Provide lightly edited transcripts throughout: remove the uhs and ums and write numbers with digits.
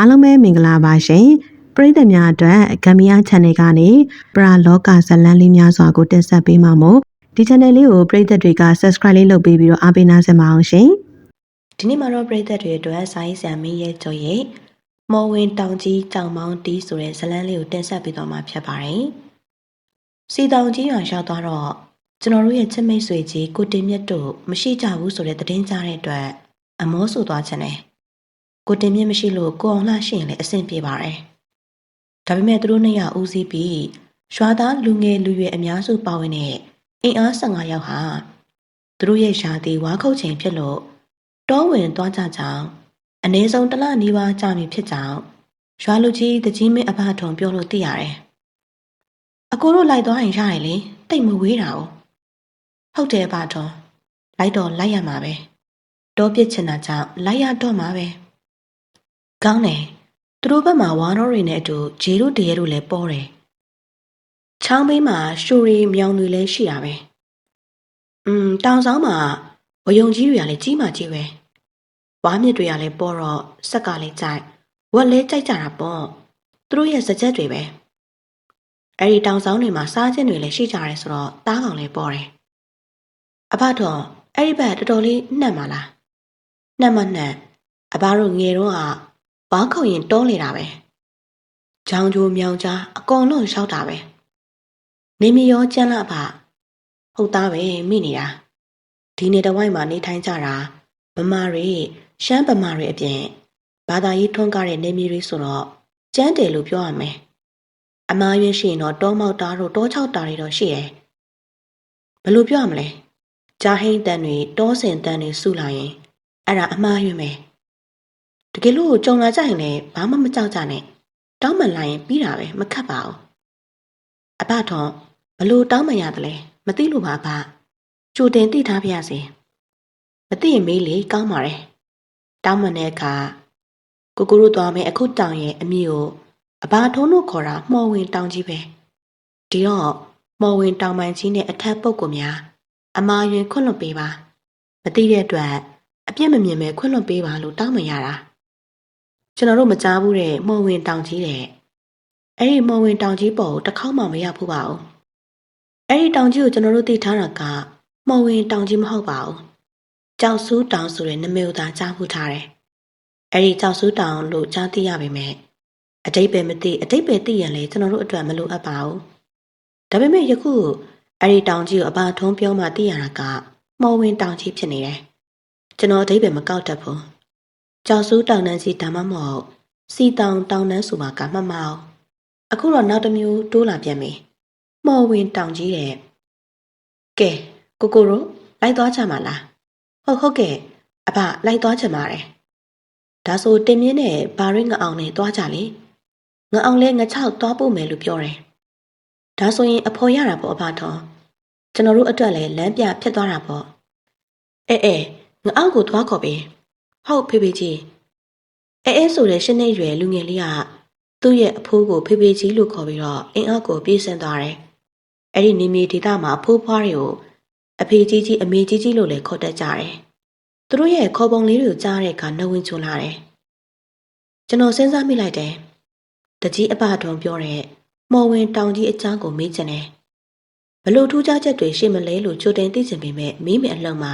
အားလုံးပဲမင်္ဂလာပါရှင်ပရိသတ်များအတွက်ဂမ်ဘီယာ channel ကနေပရာလောကဇလန်းလေးများစွာကိုတင်ဆက်ပေးမှာမို့ဒီ channel လေးကိုပရိသတ်တွေက subscribe လေးလုပ်ပေးပြီးတော့အားပေးနားဆင်ပါအောင်ရှင်ဒီနေ့မှာတော့ပရိသတ်တွေအတွက်စာရေးဆရာမင်းရဲ့ကြော်ရဲ့မော်ဝင်တောင်ကြီးကြောင်မောင်းတီးဆိုတဲ့ဇလန်းလေးကိုတင်ဆက်ပေးတော့မှာဖြစ်ပါတယ်စီတောင်ကြီးရွာရောက်သွားတော့ကျွန်တော်တို့ရဲ့ချစ်မိတ်ဆွေကြီးကိုတင်မြတ်တို့မရှိကြဘူးဆိုတဲ့သတင်းကြားတဲ့အတွက်အမောဆူသွားခြင်းနဲ့ကိုတင်မြင့်မရှိလို့ကိုအောင်လှရှိရင်လည်းအဆင်ပြေပါတယ်။ဒါပေမဲ့သူတို့နှစ်ယောက်ဦးစီးပြီးရွာသားလူငယ်လူရွယ်အများစုပါဝင်တဲ့အင်အား15ယောက်ဟာသူတို့ရဲ့ရှားတီဝါခုတ်ချိန်ဖြစ်လို့တောဝင်သွားကြကြောင်းအနည်းဆုံးတစ်လနီးပါးကြာပြီဖြစ်ကြောင်းရွာလူကြီးတကြီးမင်းအဘထုံပြောလို့သိရတယ်။အကိုတို့လိုက်သွားရင်ရတယ်လေတိတ်မဝေးတာ哦။ဟုတ်တယ်အဘထုံလိုက်တော့လိုက်ရမှာပဲ။တောပြစ်ချင်တာကြောင့်လိုက်ရတော့မှာပဲ။ကောင်းတယ်သူတို့ဘက်မှာဝါတော်တွေနဲ့အတူဂျေတို့တရေတို့လည်းပေါ်တယ်ချောင်းဘေးမှာရှိုရီမြောင်တွေလည်းရှိတာပဲတောင်ဆောင်မှာဝယုံကြီးတွေကလည်းကြီးမှကြီးပဲဝါမြစ်တွေကလည်းပေါ်တော့ဆက်ကလည်းကြိုက်ဝက်လည်းကြိုက်ကြတာပေါ့သူတို့ရဲ့စကြက်တွေပဲအဲ့ဒီတောင်ဆောင်တွေမှာစားခြင်းတွေလည်းရှိကြတယ်ဆိုတော့တားကောင်လည်းပေါ်တယ်အဖတော်အဲ့ဒီဘက်တော်တော်လေးနှက်ပါလားနှက်မနှက်အဘတို့ငယ်တော့ကဘာခုံရင်တောလေတာပဲ။ချောင်းကျိုးမြောင်ကြားအကုန်လုံးရှောက်တာပဲ။နေမရောကျန်းလာပါဟုတ်သားပဲမိနေတာ။ဒီနေ့တဝိုက်မှာနေထိုင်ကြတာဗမာတွေရှမ်းဗမာတွေအပြင်ဘာသာရေးထွန်းကားတဲ့နေမီတွေဆိုတော့ကျန်းတယ်လို့ပြောရမယ်။အမားရွှင်ရှိရင်တော့တောမောက်တာတို့တောချောက်တာတွေတော့ရှိတယ်။ဘယ်လိုပြောရမလဲ။ဂျာဟိန်တန်တွေတောစင်တန်တွေစုလာရင်အဲ့ဒါအမားရွှင်ပဲ။တကယ်လို့ကြုံလာကြရင်လည်းဘာမှမကြောက်ကြနဲ့တောင်းပန်လိုက်ရင်ပြီးတာပဲမခတ်ပါဘူးအဘထွန်ဘလို့တောင်းပန်ရတယ်လဲမသိလို့ပါအဘကြိုတင်သိထားပြရစီမသိရင်မေးလေကောင်းပါတယ်တောင်းပန်တဲ့အခါကိုကိုတို့သွားမယ်အခုတောင်ရဲ့အမည်ကိုအဘထုံးတို့ခေါ်တာမှော်ဝင်တောင်ကြီးပဲဒီတော့မှော်ဝင်တောင်ပိုင်ကြီးနဲ့အထက်ပုတ်ကိုများအမာရွင်ခွင့်လွှတ်ပေးပါမသိတဲ့အတွက်အပြစ်မမြင်ပဲခွင့်လွှတ်ပေးပါလို့တောင်းပန်ရတာကျွန်တော်တို့မကြားဘူးတဲ့မော်ဝင်တောင်ကြီးတဲ့အဲ့ဒီမော်ဝင်တောင်ကြီးပေါ်ကိုတစ်ခေါက်မှမရောက်ဘူးပါဘူးအဲ့ဒီတောင်ကြီးကိုကျွန်တော်တို့သိထားတာကမော်ဝင်တောင်ကြီးမဟုတ်ပါဘူးကြောက်ဆူးတောင်ဆိုတဲ့နာမည်ကိုသာကြားဖူးထားတယ်အဲ့ဒီကြောက်ဆူးတောင်လို့ကြားသိရပေမဲ့အတိတ်ပဲမသိအတိတ်ပဲသိရင်လေကျွန်တော်တို့အတွက်မလိုအပ်ပါဘူးဒါပေမဲ့ယခုအဲ့ဒီတောင်ကြီးကိုအဘထုံးပြောမှသိရတာကမော်ဝင်တောင်ကြီးဖြစ်နေတယ်ကျွန်တော်အတိတ်ပဲမကောက်တတ်ဘူးကြောက်ဆူးတောင်တန်းစီဒါမှမဟုတ်စီတောင်တောင်တန်းဆိုပါကမှမအောင်အခုတော့နောက်တစ်မျိုးတိုးလာပြန်ပြီမော်ဝင်တောင်ကြီးတဲ့ကဲကိုကိုတို့လိုက်သွားကြမှာလားဟုတ်ကဲ့အဖလိုက်သွားချင်ပါတယ်ဒါဆိုတင်မြင့်နဲ့ဘာရင်းငအောင်နဲ့သွားကြလေငအောင်လဲငချောက်သွားဖို့မယ်လို့ပြောတယ်ဒါဆိုရင်အဖော်ရတာပေါ့အဖတော်ကျွန်တော်တို့အတွက်လည်းလမ်းပြဖြစ်သွားတာပေါ့အဲငအောင်ကိုသွားခေါ်ပေးဟုတ်ဖေဖေကြီးအဲဆိုတဲ့ရှင်းနေရွယ်လူငယ်လေးကသူ့ရဲ့အဖိုးကိုဖေဖေကြီးလို့ခေါ်ပြီးတော့အင်းအောက်ကိုပြေးဆင်းသွားတယ်။အဲ့ဒီနေမီဒေသမှာအဖိုးဖွားတွေကိုအဖေကြီးကြီးအမေကြီးကြီးလို့လည်းခေါ်တတ်ကြတယ်။သူတို့ရဲ့ခေါ်ပုံလေးတွေကိုကြားတဲ့အခါနှဝင်ချွန်လာတယ်။ကျွန်တော်စဉ်းစားမိလိုက်တယ်။တကြီးအဘတော်ပြောတဲ့မော်ဝင်တောင်ကြီးအကြောင်းကိုမေးချင်တယ်။ဘလို့ထူးခြားချက်တွေရှိမလဲလို့ကြိုတင်သိချင်ပေမဲ့မေးမယ်အလုံးမှာ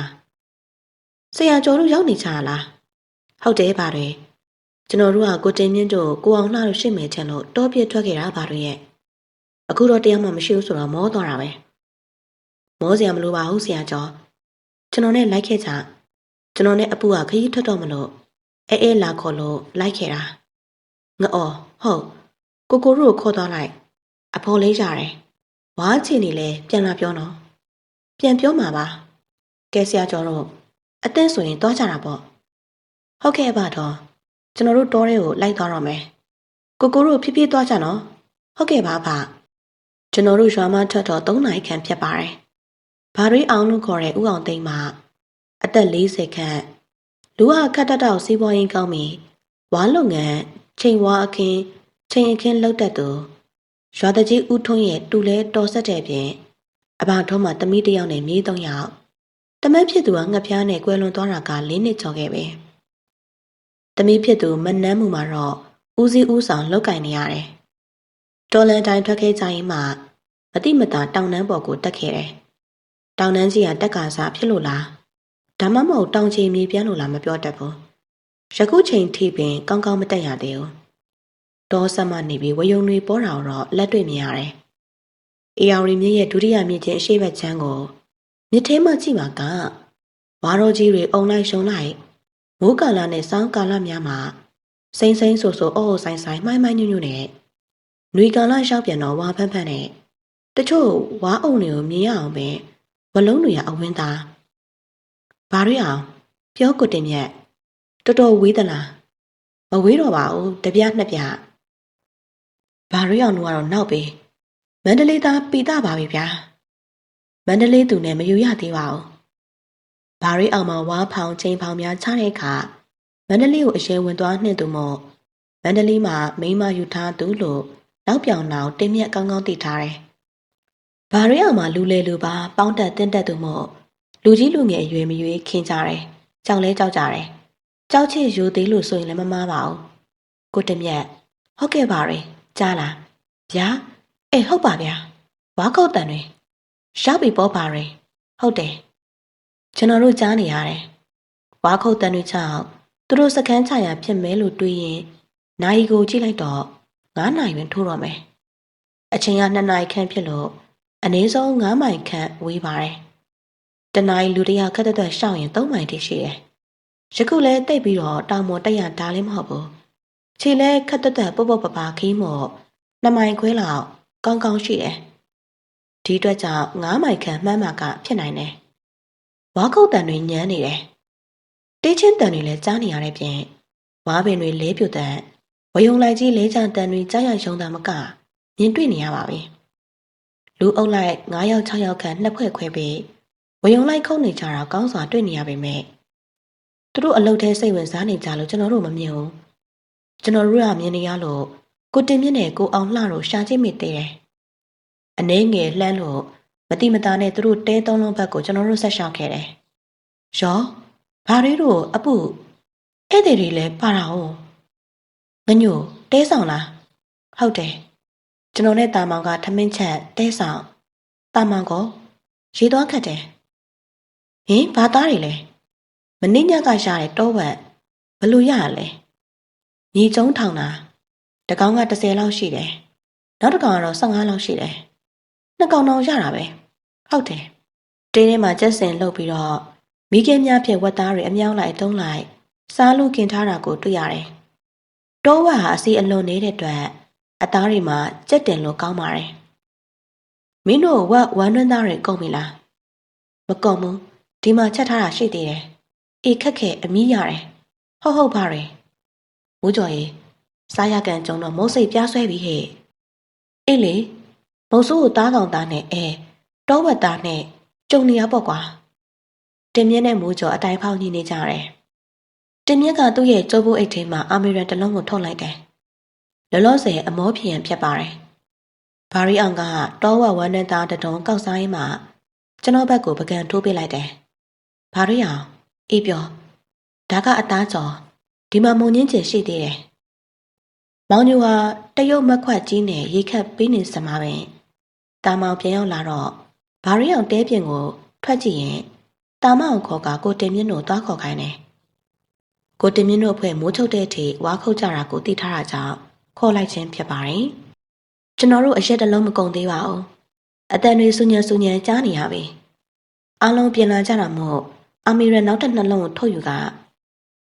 ဆရာကျော်တို့ရောက်နေကြလား။ဟုတ်တယ်ပါတွေကျွန်တော်တို့ကကိုတင်မြင့်တို့ကိုအောင်လှတို့ရှင်းမယ်ချင်လို့တောပြစ်ထွက်ခဲ့တာပါတို့ရဲ့အခုတော့တရားမှမရှိဘူးဆိုတော့မောသွားတာပဲမောစရာမလိုပါဘူးဆရာကျော်ကျွန်တော်နဲ့လိုက်ခဲ့ကြကျွန်တော်နဲ့အပူကခရီးထွက်တော့မလို့အဲလာခေါ်လို့လိုက်ခဲ့တာငအော်ဟုတ်ကိုကိုတို့ကိုခေါ်သွားလိုက်အဖော်လေးရတယ်ဝါချင်နေလဲပြန်လာပြောနော်ပြန်ပြောမှာပါကဲဆရာကျော်တို့အသင့်ဆိုရင်သွားကြတာပေါ့ဟုတ်ကဲ့ပါတော့ကျွန်တော်တို့တောထဲကိုလိုက်သွားတော့မယ်ကိုကိုတို့ဖြည်းဖြည်းသွားကြနော်ဟုတ်ကဲ့ပါဗျကျွန်တော်တို့ရွာမထွက်တော့3 နာရီခန့်ဖြစ်ပါတယ်ဘာတွေအောင်လို့ခေါ်တဲ့ဦးအောင်သိန်းမှာအသက်40ခန့်လူဟာခတ်တောက်စီးပွားရေးကောင်းပြီးဝါလုပ်ငန်းချိန်ဝါအခင်းချိန်အခင်းလုပ်တတ်သူရွာတကြီးဦးထွန်းရဲ့တူလဲတော်ဆက်တဲ့ပြင်အဘထုံးမှာတမီးတစ်ယောက်နဲ့မြေး3 ယောက်တမက်ဖြစ်သူကငှက်ဖျားနဲ့ကွယ်လွန်သွားတာက4 နှစ်ကျော်ခဲ့ပဲသမီးဖြစ်သူမနှမ်းမှုမှာတော့ ဦးစီးဦးဆောင်လောက်ကင်နေရတယ်။တော်လန်တိုင်းထွက်ခဲ့ကြရင်မှမတိမတာတောင်တန်းပေါ်ကိုတက်ခဲ့တယ်။တောင်တန်းကြီးကတက်ကာစားဖြစ်လို့လား။ဒါမှမဟုတ်တောင်ချီမြေပြန်းလို့လားမပြောတတ်ဘူး။ယခုချိန်ထိပင်ကောင်းကောင်းမတက်ရသေးဘူး။တောဆက်မှနေပြီးဝယုံတွေပေါ်တာတော့လက်တွေ့မြင်ရတယ်။အေယာရီမြစ်ရဲ့ဒုတိယမြစ်ချင်းအရှိတ်ဘက်ချမ်းကိုမြစ်ထဲမှကြည့်ပါကဝါရောကြီးတွေအုံလိုက်ရှုံလိုက်မိုးကာလနဲ့စောင်းကာလများမှာစိမ့်စိမ့်ဆူဆူအုပ်အုပ်ဆိုင်ဆိုင်မှိုင်းမှိုင်းညွညွနဲ့နွေကာလရောက်ပြန်တော့ဝါဖန့်ဖန့်နဲ့တချို့ဝါအုံတွေကိုမြင်ရအောင်ပဲဝလုံးတွေကအဝင်းသားဘာတွေအောင်ပြောကိုတင်မြတ်တော်တော်ဝေးသလားမဝေးတော့ပါဘူးတပြနှစ်ပြဘာတွေအောင်တို့ကတော့နောက်ပဲမန္တလေးသားပိတာပါပြီဗျာမန္တလေးသူနဲ့မယူရသေးပါဘူးဘာတွေအောင်မှာဝါဖောင်ချိန်ဖောင်များချတဲ့အခါမန္တလေးကိုအရင်ဝင်သွားနှင့်သူမို့မန္တလေးမှာမိန်းမယူထားသူလို့နောက်ပြောင်နောက်တင်းမြက်ကောင်းကောင်းတည်ထားတယ်။ဘာတွေအောင်မှာလူလေလူပါပေါင်းတက်တင်းတက်သူမို့လူကြီးလူငယ်အရွယ်မရွေးခင်းကြတယ်။ကြောက်လဲကြောက်ကြတယ်။ကြောက်ချစ်ယူသေးလို့ဆိုရင်လည်းမမားပါဘူး။ကိုတမြက်ဟုတ်ကဲ့ပါရီကြားလား။ဗျာအေးဟုတ်ပါဗျာ။ဝါကုတ်တန်တွေရောက်ပြီပေါ့ပါရီဟုတ်တယ်။ကျွန်တော်တို့ကြားနေရတယ်။ဝါခုတ်တန်တွေချောက်သူတို့စကန်းချရာဖြစ်မဲလို့တွေးရင်နိုင်ကိုကြည့်လိုက်တော့9နိုင်ရင်ထိုးတော့မယ်အချိန်က2နိုင်ခန့်ဖြစ်လို့အနည်းဆုံး9မိုင်ခန့်ဝေးပါတယ်တနိုင်လူတယောက်ခက်သက်သက်ရှောက်ရင်3မိုင်ထိရှိတယ်ယခုလဲတိတ်ပြီးတော့တောင်ပေါ်တက်ရဒါလည်းမဟုတ်ဘူးခြေလဲခက်သက်သက်ပုတ်ပုတ်ပပခီးမို့2မိုင်ခွဲလောက်ကောင်းကောင်းရှိတယ်ဒီအတွက်ကြောင့်9မိုင်ခန့်မှန်းမှာကဖြစ်နိုင်တယ်ဝါခုတ်တန်တွေညမ်းနေတယ်တေးချင်းတန်တွေလည်းကြားနေရတဲ့ပြင်ဝါပင်တွေလဲပြွတ်တဲ့ဝယုံလိုက်ကြီးလဲချတန်တွေကြားရရှုံတာမကမြင်တွေ့နေရပါပြီလူအုပ်လိုက်9ယောက်6ယောက်ခန့်နှစ်ဖွဲ့ခွဲပြီးဝယုံလိုက်ခုန်နေကြတာကောင်းစွာတွေ့နေရပေမဲ့သူတို့အလုတ်ထဲစိတ်ဝင်စားနေကြလို့ကျွန်တော်တို့မမြင်ဘူးကျွန်တော်တို့ကမြင်နေရလို့ကိုတင်မြင့်နဲ့ကိုအောင်လှတို့ရှာကြည့်မိသေးတယ်အနှဲငယ်လှမ်းလို့မတိမသားနဲ့သူတို့တဲသုံးလုံးဘက်ကိုကျွန်တော်တို့ဆက်ရှောက်ခဲ့တယ်ရောဘာတွေတို့အပုဧည့်သည်တွေလည်းပါတာဟုတ်ငညိုတဲဆောင်လားဟုတ်တယ်ကျွန်တော်နဲ့တာမောင်ကထမင်းချက်တဲဆောင်တာမောင်ကရေးသွားခတ်တယ်ဟင်ဘာသားတွေလဲမနေ့ညကရှာတဲ့တောဝက်ဘလို့ရရလဲညီကျုံထောင်တာတကောင်က30လောက်ရှိတယ်နောက်တစ်ကောင်ကတော့15လောက်ရှိတယ်နှစ်ကောင်တော့ရတာပဲဟုတ်တယ်တင်းထဲမှာကြက်စင်လှုပ်ပြီးတော့မိခင်များဖြင့်ဝက်သားတွေအမြောက်လိုက်သုံးလိုက်စားလို့กินထားတာကိုတွေ့ရတယ်။တောဝက်ဟာအစီအလွန်နေတဲ့အတွက်အသားတွေမှာကြက်တင်လို့ကောင်းပါတယ်။မင်းတို့ဝက်ဝမ်းတွင်းသားတွေကုန်ပြီလား။မကုန်ဘူး။ဒီမှာချက်ထားတာရှိသေးတယ်။အေးခက်ခဲအမီးရတယ်။ဟုတ်ပါရဲ့။မိုးကျော်ရေစားရကန်ကြုံတော့မုတ်စိတ်ပြားဆွဲပြီဟဲ့။အေးလေမုတ်ဆိုးကိုသားကောင်သားနဲ့တောဝက်သားနဲ့ကြုံနေရပေါ့ကွာ။တင်မြင့်နဲ့မိုးကျော်အတိုင်းဖောက်ညှိနေကြတယ်။တင်မြင့်ကသူ့ရဲ့ကျုပ်ဖို့အိတ်ထဲမှာအာမီရန်တစ်လုံးကိုထုတ်လိုက်တယ်။လောလောဆယ်အမောဖြင်ဖြတ်ပါတယ်။ဘာရီအောင်ကတောဝက်ဝမ်းနဲ့သားတတုံးကောက်စားရင်မှကျွန်တော်ဘက်ကိုပကံထိုးပေးလိုက်တယ်။ဘာရီအောင်အေးပြောဒါကအသားကျော်ဒီမှာမုံညင်းကျင်ရှိသေးတယ်။မောင်ညူဟာတရုတ်မက်ခွက်ကြီးနဲ့ရေခတ်ပေးနေစမှာပဲ။တာမောင်ပြန်ရောက်လာတော့ဘာရီအောင်တဲပြင်ကိုထွက်ကြည့်ရင်တာမောင်ခေါ်ကကိုတင်မြင့်တို့သွားခေါ်ခိုင်းတယ်။ကိုတင်မြင့်တို့အဖွဲ့မိုးချုပ်တဲ့အထိဝါခုတ်ကြတာကိုသိထားတာကြောင့်ခေါ်လိုက်ခြင်းဖြစ်ပါတယ်။ကျွန်တော်တို့အရက်တစ်လုံးမကုန်သေးပါဘူး။အတန်တွေစူညံကြားနေရပြီ။အားလုံးပြင်လာကြတာမို့အာမီရန်နောက်ထပ်နှလုံးကိုထုတ်ယူက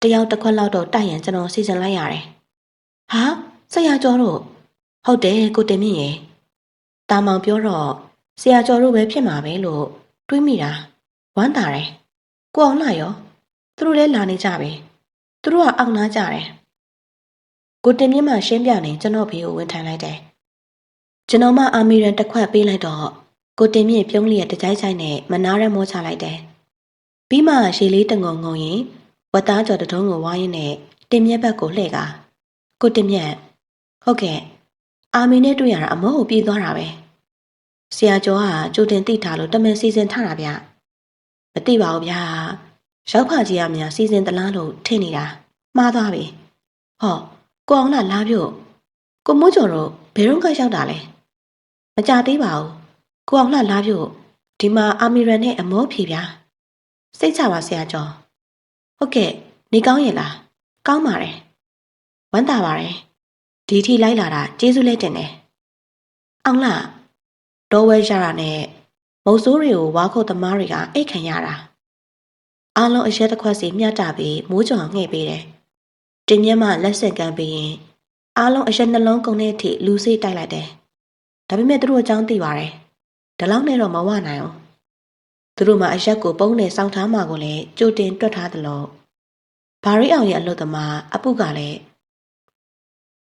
တယောက်တစ်ခွက်လောက်တော့တိုက်ရန်ကျွန်တော်စီစဉ်လိုက်ရတယ်။ဟာဆရာကျော်တို့ဟုတ်တယ်ကိုတင်မြင့်ရေ။တာမောင်ပြောတော့ဆရာကျော်တို့ပဲဖြစ်မှာပဲလို့တွေးမိတာဝမ်းသာတယ်။ကိုအောင်လာရောသူတို့လည်းလာနေကြပြီ။သူတို့ကအောက်နားကြတယ်။ကိုတင်မြင့်မှရှင်းပြနေကျွန်တော်ဘေးကိုဝင်ထိုင်လိုက်တယ်။ကျွန်တော်မှအာမီရန်တစ်ခွက်ပေးလိုက်တော့ကိုတင်မြင့်ပြုံးလျက်တကြိုက်ကြိုက်နဲ့မနာရမောချလိုက်တယ်။ပြီးမှရှေလေးတငုံငုံရင်ဝတ်သားကျော်တထုံးကိုဝိုင်းရင်းနဲ့တင်မြင့်ဘက်ကိုလှည့်ကကိုတင်မြင့်ဟုတ်ကဲ့အာမီနဲ့တွေ့ရတာအမောကိုပြေးသွားတာပဲ။ဆရာကျော်ကကြိုတင်သိထားလို့တမန်စီစဉ်ထားတာဗျ။မသိပါဘူးဗျာရောက်ဖကြီးကများစီစဉ်တလားလို့ထင်နေတာမှားသွားပြီဟော ကိုအောင်လာပြုတ်ကိုမိုးကျော်တို့ဘယ်တော့ကရောက်တာလဲမကြသေးပါဘူးကိုအောင်လာပြုတ်ဒီမှာအာမီရန်နဲ့အမောဖြေဗျာစိတ်ချပါဆရာကျော်ဟုတ်ကဲ့နေကောင်းရဲ့လားကောင်းပါတယ်ဝမ်းသာပါတယ်ဒီထိလိုက်လာတာကျေးဇူးလေးတင်တယ်အောင်လာတော်ဝဲရတာနဲ့မုတ်ဆိုးတွေကိုဝါခုတ်သမားတွေကအိတ်ခံရတာအားလုံးအရက်တစ်ခွက်စီမျှတပြီးမိုးကျော်ငှဲ့ပေးတယ်တင်မြတ်မှလက်ဆက်ကမ်းပြီးရင်အားလုံးအရက်နှလုံးကုန်တဲ့အထိလူစိတ်တိုက်လိုက်တယ်ဒါပေမဲ့သူတို့အကြောင်းသိပါတယ်ဒါလောက်နဲ့တော့မဝနိုင်ဘူးသူတို့မှအရက်ကိုပုံးနဲ့စောင့်ထားမှကိုလည်းကြိုတင်တွက်ထားသလိုဘာရိအောင်ရဲ့အလုပ်သမားအပုကလည်း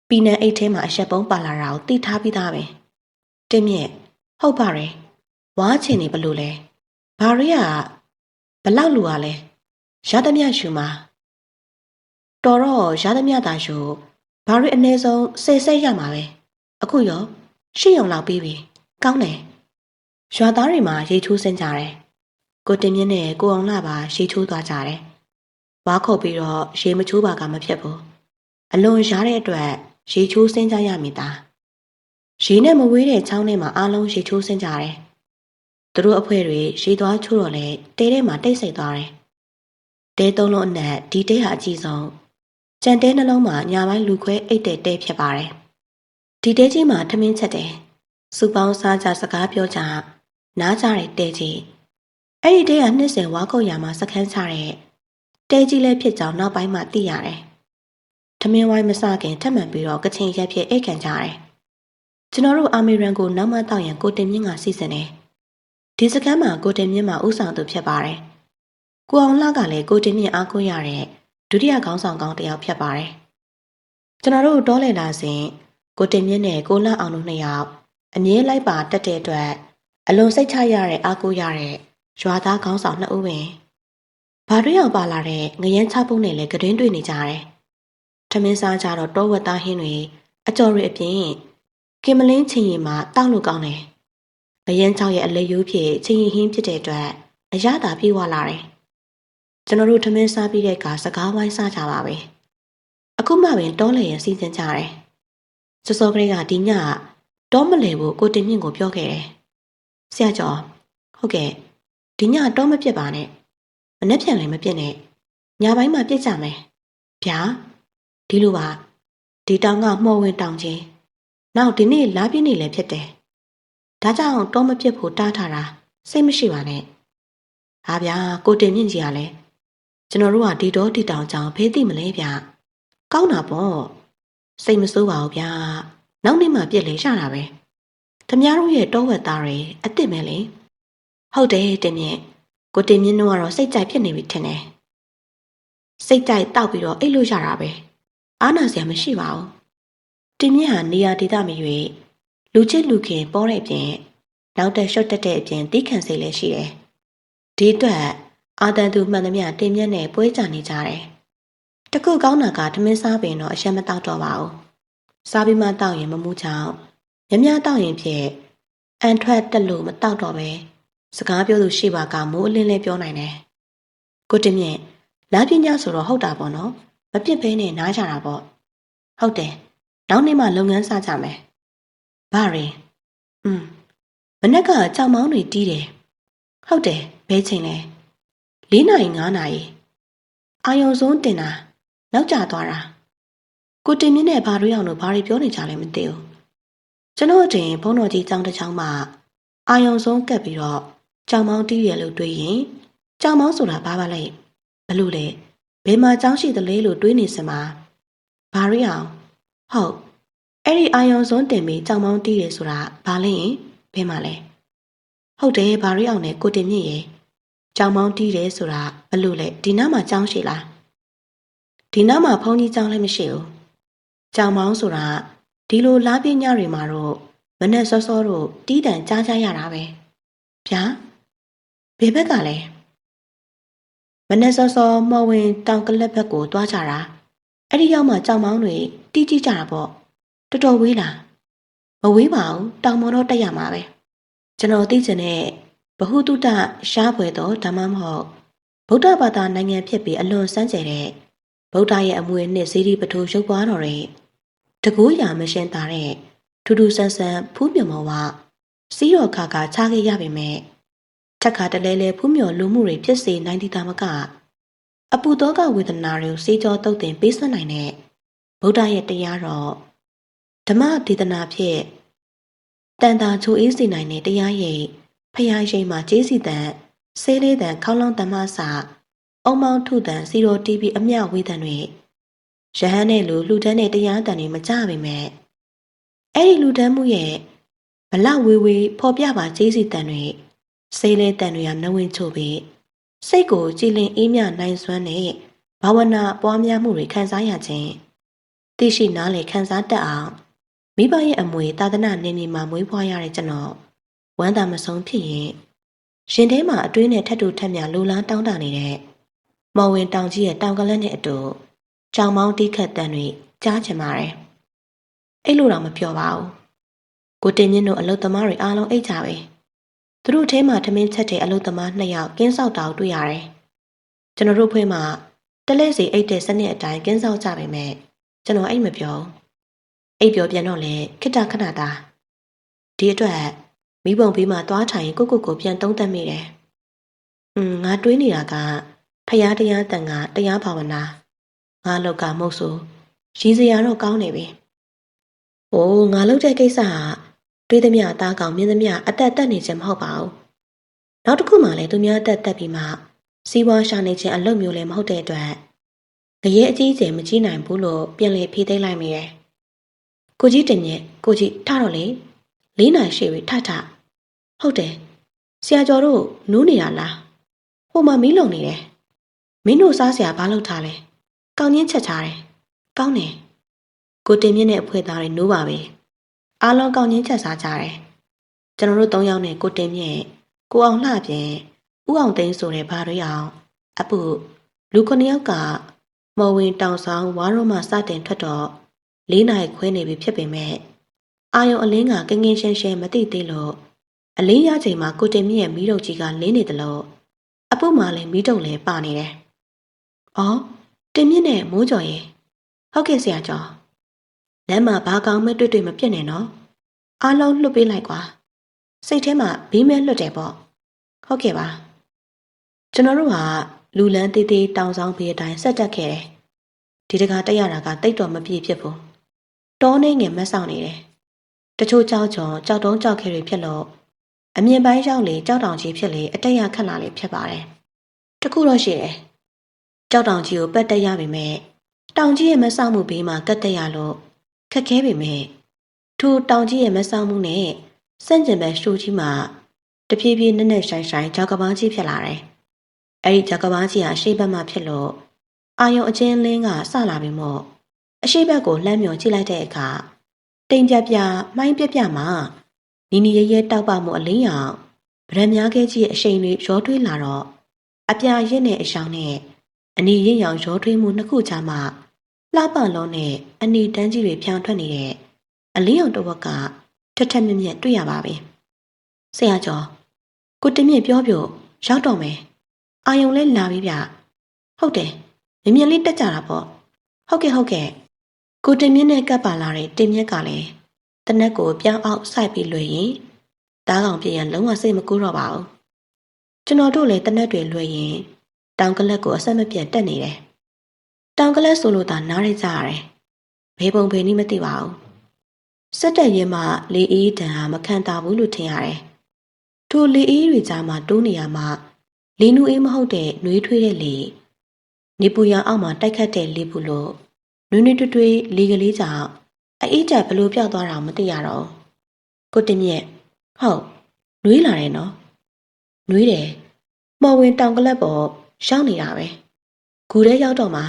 ပီနန်အိတ်ထဲမှာအရက်ပုံးပါလာတာကိုသိထားပြီးသားပဲတင်မြတ်ဟုတ်ပါတယ်ဝါချင်နေဘလို့လဲဘာရိကဘလောက်လူကလဲရသမျှရှူမှာတော်တော့ရသမျှသာရှူဘာရိအနည်းဆုံး10ဆက်ရမှာပဲအခုရော8ရုံလောက်ပြီးပြီကောင်းတယ်ရွာသားတွေမှာရေချိုးစင်းကြတယ်ကိုတင်မြင့်နဲ့ကိုအောင်လှပါရေချိုးသွားကြတယ်ဝါခုတ်ပြီးတော့ရေမချိုးပါကမဖြစ်ဘူးအလွန်ရားတဲ့အတွက်ရေချိုးစင်းကြရမိသားရေနဲ့မဝေးတဲ့ချောင်းထဲမှာအားလုံးရေချိုးစင်းကြတယ်သူတို့အဖွဲတွေရေသွားချိုးတော့လေတဲထဲမှာတိတ်ဆိတ်သွားတယ်တဲသုံးလုံးအနက်ဒီတဲဟာအကြီးဆုံးကြံတဲနှလုံးမှာညာပိုင်းလူခွဲအိတ်တဲ့တဲဖြစ်ပါတယ်ဒီတဲကြီးမှာထမင်းချက်တယ်စူပေါင်းစားကြစကားပြောကြနားကြတဲ့တဲကြီးအဲ့ဒီတဲက20ဝါခုတ်ရမှာစခန်းချတဲ့တဲကြီးလည်းဖြစ်ကြောင်းနောက်ပိုင်းမှာသိရတယ်ထမင်းဝိုင်းမစခင်ထပ်မံပြီးတော့ကချင်ရက်ဖြစ်အိတ်ခံကြတယ်ကျွန်တော်တို့အာမီရန်ကိုနောက်မှတောက်ရင်ကိုတင်မြင့်ကစီစဉ်တယ်ဒီစခန်းမှာကိုတင်မြင့်မှာဥဆောင်သူဖြစ်ပါတယ်ကိုအောင်လှကလည်းကိုတင်မြင့်အားကိုးရတဲ့ဒုတိယခေါင်းဆောင်ကောင်းတစ်ယောက်ဖြစ်ပါတယ်ကျွန်တော်တို့တောလေလာစဉ်ကိုတင်မြင့်နဲ့ကိုလှအောင်တို့နှစ်ယောက်အမြဲလိုက်ပါတက်တဲ့အတွက်အလွန်စိတ်ချရတဲ့အားကိုးရတဲ့ရွာသားခေါင်းဆောင်နှစ်ဦးပင်ဘာတွေအောင်ပါလာတဲ့ငရမ်းချပုတ်နဲ့လည်းကတွင်တွေ့နေကြတယ်ထမင်းစားကြတော့တောဝက်သားဟင်းတွေအကျော်တွေအပြင်ကင်မလင်းချင်းရီမှာတောက်လို့ကောင်းတယ်ငရမ်းချောက်ရဲ့အလေးရိုးဖြစ်ချင်းရီဟင်းဖြစ်တဲ့အတွက်အရသာပြေးဝလာတယ်ကျွန်တော်တို့ထမင်းစားပြီးတဲ့အခါစကားဝိုင်းစားကြပါပဲအခုမှပင်တောလေရင်စီစဉ်ကြတယ်စောစောကလေးကဒီညတောမလဲဘူးကိုတင်မြင့်ကိုပြောခဲ့တယ်ဆရာကျော်ဟုတ်ကဲ့ဒီညတောမပြစ်ပါနဲ့မနှက်ပြန်လည်းမပြစ်နဲ့ညပိုင်းမှပြစ်ကြမယ်ဗျာဒီလိုပါဒီတောင်ကမှော်ဝင်တောင်ချင်းနောက်ဒီနေ့လာပြည့်နေ့လည်းဖြစ်တယ်ဒါကြောင့်တောမပြစ်ဖို့တားထားတာစိတ်မရှိပါနဲ့ဟာဗျာကိုတင်မြင့်ကြီးကလည်းကျွန်တော်တို့ကဒီတော့ဒီတောင်ကြောင်ဖေးသိမလဲဗျကောင်းတာပေါ့စိတ်မဆိုးပါဘူးဗျာနောက်နေ့မှပြစ်လေရတာပဲတမ ्या တို့ရဲ့တောဝက်သားတွေအစ်စ်မဲလေဟုတ်တယ်တင်မြင့်ကိုတင်မြင့်တို့ကတော့စိတ်ကြိုက်ဖြစ်နေပြီထင်တယ်စိတ်ကြိုက်တောက်ပြီးတော့အိတ်လို့ရတာပဲအားနာစရာမရှိပါဘူးတင်မြင့်ဟာနေရာဒေသမရွေလူချစ်လူခင်ပေါ်တဲ့အပြင်နောက်တက်ရှော့တက်တဲ့အပြင်တီးခံစိတ်လည်းရှိတယ်ဒီအတွက်အာတန်သူမှန်သမျှတင်မြင့်နဲ့ပွဲကြနေကြတယ်တခုကောင်းတာကထမင်းစားပင်တော့အရှက်မတောက်တော့ပါဘူးစားပြီးမှတောက်ရင်မမူးချောင်းမြမတောက်ရင်ဖြစ်အန်ထွက်တက်လို့မတောက်တော့ပဲစကားပြောသူရှိပါကမိုးအလင်းလေးပြောနိုင်တယ်ကိုတင်မြင့်လာပညာဆိုတော့ဟုတ်တာပေါ့နော်မပြစ်ဘဲနဲ့နားကြတာပေါ့ဟုတ်တယ်နောက်နေ့မှလုပ်ငန်းစကြမယ်ဘာရင်မနက်ကကြောင်မောင်းတွေတီးတယ်ဟုတ်တယ်ဘဲချိန်လဲ4 နာရီ5 နာရီအာယုံဆုံးတင်တာနောက်ကျသွားတာကိုတင်မြင့်နဲ့ဘာတွေအောင်လို့ဘာတွေပြောနေကြလဲမသိဘူးကျွန်တော်တင်ဘုန်းတော်ကြီးကျောင်းတစ်ကျောင်းမှာအာယုံဆုံးကပ်ပြီးတော့ကြောင်မောင်းတီးရလို့တွေးရင်ကြောင်မောင်းဆိုတာဘာပါလဲဘလို့လဲဘယ်မှာကျောင်းရှိသလဲလို့တွေးနေစမှာဘာတွေအောင်ဟုတ်အဲ့ဒီအာယုံဆုံးတင်ပြီးကြောင်မောင်းတီးရဆိုတာဘာလဲရင်ဘယ်မှာလဲဟုတ်တယ်ဘာတွေအောင်နဲ့ကိုတင်မြင့်ရဲ့ကြောင်မောင်းတီးတယ်ဆိုတာဘလို့လဲဒီနားမှာကျောင်းရှိလားဒီနားမှာဘုန်းကြီးကျောင်းလည်းမရှိဘူးကြောင်မောင်းဆိုတာဒီလိုလားပြညတွေမှာတော့မနဲ့စောစောတို့တီးတန်ကြားကြရတာပဲဗျာဘယ်ဘက်ကလဲမနဲ့စောစောမော်ဝင်တောင်ကလက်ဘက်ကိုသွားကြတာအဲ့ဒီရောက်မှကြောင်မောင်းတွေတီးကြည့်ကြတာပေါ့တော်တော်ဝေးလားမဝေးပါဘူးတောင်မော်တော့တက်ရမှာပဲကျွန်တော်သိချင်တဲ့ဘဟုတုတရှားဖွယ်တော့ဒါမှမဟုတ်ဗုဒ္ဓဘာသာနိုင်ငံဖြစ်ပြီးအလွန်စမ်းကြဲတဲ့ဗုဒ္ဓရဲ့အမွေနှစ်ဇီဒီပထိုးရုပ်ပွားတော်တွေ တကူးရမရှင်းတာတဲ့ထူးထူးဆန်းဆန်းဖူးမြော်မော်ဝစီးတော်ခါချခဲ့ရပေမဲ့ထက်ခါတလဲလဲဖူးမြော်လူမှုတွေဖြစ်စေနိုင်သည်တာမကအပူသောကဝေဒနာတွေကိုစေကြောတုတ်တင်ပေးဆွနိုင်တဲ့ဗုဒ္ဓရဲ့တရားတော်ဓမ္မဒေသနာဖြင့်တန်တာချိုအေးစေနိုင်တဲ့တရားရိပ်ဖျားရိပ်မှာကျေးစီတန်ဆေးလေးတန်ခေါလောင်းတမဆအုံမောင်းထုတန်စီရိုတီဗီအမြဝေးတန်တွေရဟန်းနဲ့လူလှူဒန်းတဲ့တရားတန်တွေမကြပေမဲ့အဲ့ဒီလူဒန်းမှုရဲ့ဘလဝေးဝေးဖော်ပြပါကျေးစီတန်တွေဆေးလေးတန်တွေကနှဝင်ချို့ပြီးစိတ်ကိုကြည်လင်အေးမြနိုင်စွမ်းတဲ့ဘာဝနာပွားများမှုတွေခံစားရခြင်းသိရှိနားလည်ခံစားတတ်အောင်မိဘရဲ့အမွေသာသနာနေမြေမှာမွေးဖွားရတဲ့ကျွန်တော်ဝမ်းသာမဆုံးဖြစ်ရင်ရှင်ထဲမှာအတွင်းနဲ့ထပ်တူထပ်မြလိုလားတောင်းတနေတဲ့မော်ဝင်တောင်ကြီးရဲ့တောင်ကလန်းနဲ့အတူကြောင်မောင်းတီးခတ်တန်တွေကြားချင်ပါတယ်အဲ့လိုတော့မပြောပါဘူးကိုတင်မြင့်တို့အလုသမားတွေအားလုံးအိတ်ကြပဲသူတို့ထဲမှာထမင်းချက်တဲ့အလုသမား2ယောက်ကင်းဆောက်တာကိုတွေ့ရတယ်ကျွန်တော်တို့ဖွင့်မှာတလဲစီအိတ်တဲ့စနစ်အတိုင်းကင်းဆောက်ကြပေမဲ့ကျွန်တော်အိတ်မပြောအိတ်ပြောပြန်တော့လေခိတခဏတာဒီအတွက်မိဘုံဘေးမှာသွားထိုင်ကိုပြန်သုံးသပ်မိတယ်ငါတွေးနေတာကဖျားတရားတန်ကတရားဘာဝနာငါလောက်ကမဟုတ်ဆိုရည်စရာတော့ကောင်းနေပြီ။အိုးငါလုပ်တဲ့ကိစ္စကတွေးသမျှအသားကောင်မြင်သမျှအသက်တက်နေခြင်းမဟုတ်ပါဘူး။နောက်တစ်ခုမှလည်းသူများအသက်တက်ပြီးမှစီးပွားရှာနေခြင်းအလုပ်မျိုးလည်းမဟုတ်တဲ့အတွက်ငရဲအကြီးအကျယ်မကြီးနိုင်ဘူးလို့ပြန်လေဖြေသိမ်းလိုက်မိတယ်။ကိုကြီးတင်မြင့်ကိုကြီးထတော့လေ4 နာရီရှိပြီထဟုတ်တယ်ဆရာကျော်တို့နူးနေတာလားဟိုမှာမီးလုံနေတယ်မင်းတို့စားစရာဘာလုပ်ထားလဲကောင်းချင်းချက်ချတယ်ကောင်းတယ်ကိုတင်မြင့်နဲ့အဖွဲသားတွေနိုးပါပဲအားလုံးကောင်းချင်းချက်စားကြတယ်ကျွန်တော်တို့3ယောက်နဲ့ကိုတင်မြင့်ကိုအောင်လှပြင်ဦးအောင်သိန်းဆိုတဲ့ဘာတွေအောင်အပူလူ9ယောက်ကမော်ဝင်တောင်ဆောင်ဝါရုံးမှစတင်ထွက်တော့4 နာရီခွဲနေပြီဖြစ်ပေမဲ့အာယုံအလင်းကကင်းကင်းရှင်းရှင်းမသိသေးလို့အလင်းရချိန်မှာကိုတင်မြင့်ရဲ့မီးတုပ်ကြီးကလင်းနေတယ်လို့အပုမှလည်းမီးတုပ်လည်းပါနေတယ်။အော်တင်မြင့်နဲ့မိုးကျော်ရဲ့ဟုတ်ကဲ့ဆရာကျော်လမ်းမှာဘာကောင်းမဲတွေ့မပြစ်နဲ့နော်။အားလုံးလွတ်ပေးလိုက်ကွာ။စိတ်ထဲမှာဘီးမဲလွတ်တယ်ပေါ့။ဟုတ်ကဲ့ပါ။ကျွန်တော်တို့ကလူလန်းသေးသေးတောင်ဆောင်ဘေးအတိုင်းဆက်တက်ခဲ့တယ်။ဒီတကားတက်ရတာကတိတ်တော်မပြည့်ဖြစ်ဘူး။တောနေငယ်မက်ဆောင်နေတယ်။တချို့ကြောက်တုံးကြောက်ခဲတွေဖြစ်လို့အမြင်ပိုင်းရောက်လေကြောက်တောင်ကြီးဖြစ်လေအတက်ရခက်လာလေဖြစ်ပါတယ်။တခုတော့ရှိတယ်။ကြောက်တောင်ကြီးကိုပတ်တက်ရပေမဲ့တောင်ကြီးရဲ့မဆောက်မှုဘေးမှာကတ်တက်ရလို့ခက်ခဲပေမဲ့ထိုတောင်ကြီးရဲ့မဆောက်မှုနဲ့စန့်ကျင်ဘက်ရှိုးကြီးမှာတဖြည်းဖြည်းနက်နက်ရှိုင်းကြောက်ကပန်းကြီးဖြစ်လာတယ်။အဲဒီကြောက်ကပန်းကြီးဟာရှေ့ဘက်မှာဖြစ်လို့အာယုံအချင်းလင်းကစလာပြီးမို့အရှိဘက်ကိုလှမ်းမြော်ကြည့်လိုက်တဲ့အခါတိမ်ပြမှိုင်းပြမှာနီရဲတောက်ပမှုအလင်းရောင်ဗရံများခဲကြီးရဲ့အရှိန်တွေရောထွေးလာတော့အပြာရင့်တဲ့အရှောင်းနဲ့အနီရင့်ရောင်ရောထွေးမှုနှစ်ခုကြားမှာလှပလုံးနဲ့အနီတန်းကြီးတွေဖြောင်းထွက်နေတဲ့အလင်းရောင်တစ်ဝက်ကထက်မြက်တွေ့ရပါပြီ။ဆရာကျော်ကိုတင်မြင့်ပြောရောက်တော့မယ်။အာယုံလေးလာပြီဗျ။ဟုတ်တယ်။မြင်လေးတက်ကြတာပေါ့။ဟုတ်ကဲ့ကိုတင်မြင့်နဲ့ကပ်ပါလာတဲ့တင်မြင့်ကလည်းတနက်ကိုပြောင်းအောင်စိုက်ပြီးလွှဲရင်တားကောင်ပြရင်လုံးဝစိတ်မကူးတော့ပါဘူးကျွန်တော်တို့လည်းတနက်တွေလွှဲရင်တောင်ကလပ်ကိုအဆက်မပြတ်တက်နေတယ်တောင်ကလပ်ဆိုလို့သာနားရကြရတယ်ဘေးပုံဘေးနည်းမသိပါဘူးစက်တက်ရင်မှလေအေးတန်ဟာမခံတာဘူးလို့ထင်ရတယ်ထိုလေအေးတွေကြားမှာတိုးနေရမှလေနူအေးမဟုတ်တဲ့နှွေးထွေးတဲ့လေနေပူရန်အောက်မှာတိုက်ခတ်တဲ့လေပူလို့နွေးတွေ့လေကလေးကြောင့်အေးကြဘလို့ပြောက်သွားတာမသိရတော့ကိုတင်မြင့်ဟုတ်နွေးလာတယ်နော်နွေးတယ်မော်ဝင်တောင်ကလပ်ပေါ်ရောက်နေတာပဲဂူထဲရောက်တော့မှ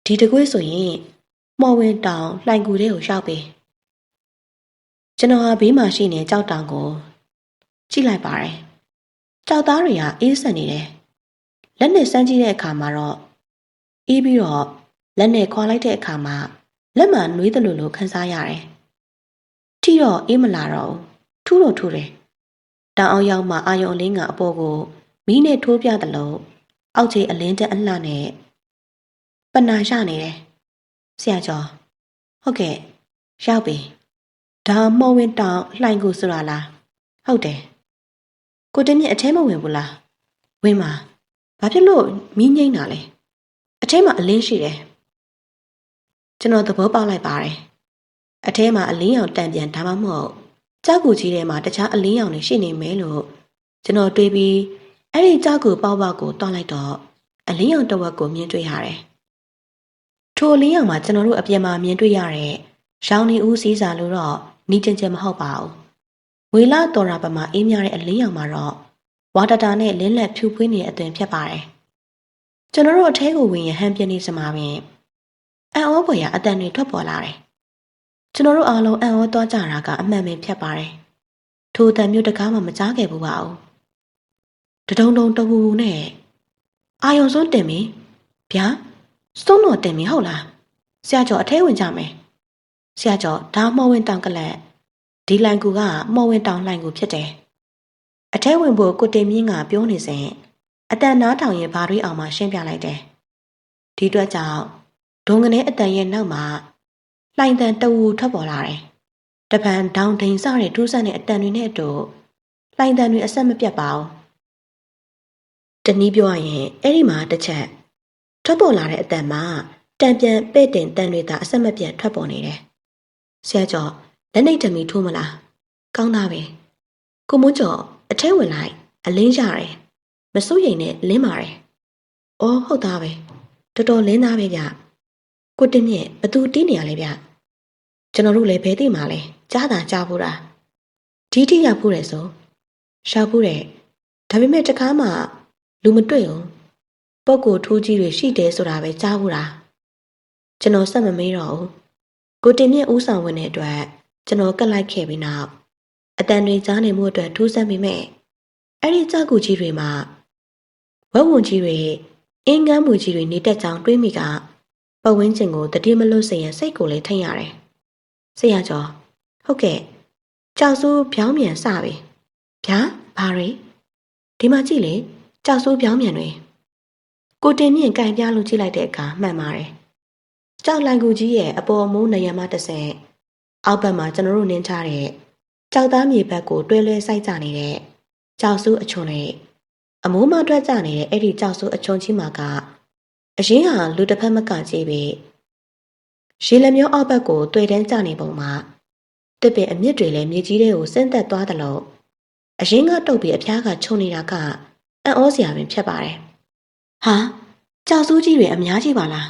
ဒီတကွေးဆိုရင်မော်ဝင်တောင်လှိုင်ဂူထဲကိုရောက်ပြီကျွန်တော်ဟာဘေးမှာရှိနေကြောက်တောင်ကိုကြည့်လိုက်ပါတယ်ကြောက်သားတွေကအေးဆက်နေတယ်လက်နဲ့စမ်းကြည့်တဲ့အခါမှာတော့အေးပြီးတော့လက်နဲ့ခွာလိုက်တဲ့အခါမှာလက်မှနွေးတယ်လို့ခန်းစားရတယ်။ထီတော့အေးမလာတော့ထူးတယ်။တောင်အောင်ရောက်မှအာယုံအလင်းကအပေါ်ကိုမီးနဲ့ထိုးပြတယ်လို့အောက်ခြေအလင်းတက်အလှနဲ့ပနာရနေတယ်။ဆရာကျော် ဟုတ်ကဲ့ရောက်ပြီဒါမော်ဝင်တောင်လှိုင်ကိုဆိုတာလားဟုတ်တယ်ကိုတင်မြင့်အထဲမဝင်ဘူးလားဝင်ပါဘာဖြစ်လို့မီးငိမ့်တာလဲအထဲမှာအလင်းရှိတယ်ကျွန်တော်သဘောပေါက်လိုက်ပါတယ်အထဲမှာအလင်းရောင်တန်ပြန်ဒါမှမဟုတ်ကြောက်ကူကြီးထဲမှာတခြားအလင်းရောင်တွေရှိနေမယ်လို့ကျွန်တော်တွေးပြီးအဲ့ဒီကြောက်ကူပေါက်ပေါက်ကိုတွားလိုက်တော့အလင်းရောင်တစ်ဝက်ကိုမြင်တွေ့ရတယ်ထိုအလင်းရောင်မှာကျွန်တော်တို့အပြင်မှာမြင်တွေ့ရတဲ့ရောင်နေဦးစီးစာလို့တော့နီးကျင်ကျင်မဟုတ်ပါဘူးဝေလာတော်ရာပမှာအေးမြတဲ့အလင်းရောင်မှာတော့ဝါတာတာနဲ့လင်းလက်ဖြူဖွေးနေတဲ့အသွင်ဖြစ်ပါတယ်ကျွန်တော်တို့အထဲကိုဝင်ရဟန်ပြနေစမှာပင်အံ့ဩဖွယ်ရာအတန်တွေထွက်ပေါ်လာတယ်ကျွန်တော်တို့အားလုံးအံ့ဩသွားကြတာကအမှန်ပဲဖြစ်ပါတယ်ထိုအတန်မျိုးတကားမှမကြားခဲ့ဘူးပါဘူးတဒုံဒုံတဝူဝူနဲ့အာယုံစွန်းတင်ပြီဗျာစွန်းတော်တင်ပြီဟုတ်လားဆရာကျော်အထဲဝင်ကြမယ်ဆရာကျော်ဒါမော်ဝင်တောင်ကလတ်ဒီလိုင်ကူကမော်ဝင်တောင်လှိုင်ကူဖြစ်တယ်အထဲဝင်ဖို့ကိုတင်မြင့်ကပြောနေစဉ်အတန်နားထောင်ရဲ့ဘာတွေအောင်မှရှင်းပြလိုက်တယ်ဒီအတွက်ကြောင့်ဒုံကနေအတန်ရဲ့နောက်မှာလှိုင်တန်တဝူထွက်ပေါ်လာတယ်တပံဒေါင်ဒိန်စတဲ့ထူးဆန်းတဲ့အတန်တွေနဲ့အတူလှိုင်တန်တွေအဆက်မပြတ်ပါဘူးတနည်းပြောရရင်အဲ့ဒီမှာတစ်ချက်ထွက်ပေါ်လာတဲ့အတန်မှာတံပြန်ပဲ့တင်တန်တွေသာအဆက်မပြတ်ထွက်ပေါ်နေတယ်ဆရာကျော်လက်နှိပ်တမီထိုးမလားကောင်းသားပဲကိုမိုးကျော်အထဲဝင်လိုက်အလင်းရတယ်မစိုးရိမ်နဲ့လင်းပါတယ်အော်ဟုတ်သားပဲတော်တော်လင်းသားပဲဗျကိုတင်မြင့်ဘသူတီးနေရလဲဗျကျွန်တော်တို့လည်းဘဲသိမှလဲကြားတာကြားဖို့တာဒီတိရောက်ဖို့တယ်ဆိုရှောက်ဖို့တယ်ဒါပေမဲ့တခါမှလူမတွေ့ဘူးပုတ်ကိုထိုးကြီးတွေရှိတယ်ဆိုတာပဲကြားဖို့တာကျွန်တော်စက်မမေးတော့ဘူးကိုတင်မြင့်ဦးဆောင်ဝင်တဲ့အတွက်ကျွန်တော်ကတ်လိုက်ခဲ့ပြီးနောက်အတန်တွေကြားနေမှုအတွက်ထူးဆန်းပေမဲ့အဲ့ဒီကြောက်ကူကြီးတွေမှာဝက်ဝွန်ကြီးတွေအင်းငန်းမူကြီးတွေနေတက်ကြောင်တွေးမိကပတ်ဝန်းကျင်ကိုတတိမလွတ်စေရန်စိတ်ကိုလည်းထိတ်ရတယ်ဆရာကျော်ဟုတ်ကဲ့ကြောက်စိုးပြောင်းမြန်စပြီဗျာဘာတွေဒီမှာကြည့်လေကြောက်စိုးပြောင်းမြန်တွေကိုတင်မြင့်ကင်ပြလို့ကြည့်လိုက်တဲ့အခါမှန်ပါတယ်ကြောက်လိုင်ကူကြီးရဲ့အပေါ်မိုးနေရမတစ်ဆင့်အောက်ဘက်မှာကျွန်တော်တို့နင်းထားတဲ့ကြောက်သားမြေဘက်ကိုတွဲလွဲစိုက်ကြနေတဲ့ကြောက်စုအချွန်နဲ့အမိုးမတွက်ကြနေတဲ့အဲ့ဒီကြောက်စုအချွန်ကြီးမှာကအရင်ဟာလူတစ်ဖက်မကကြည့်ပြီးရေလက်မျိုးအောက်ဘက်ကိုတွေ့တန်းကြနေပုံမှာတစ်ပင်အမြင့်တွေလည်းမြေကြီးတွေကိုဆင်းသက်သွားသလိုအရင်ကတုတ်ပြီးအဖျားကချုံနေတာကအံ့ဩစရာပင်ဖြစ်ပါတယ်ဟာကြောက်စုကြီးတွေအများကြီးပါလား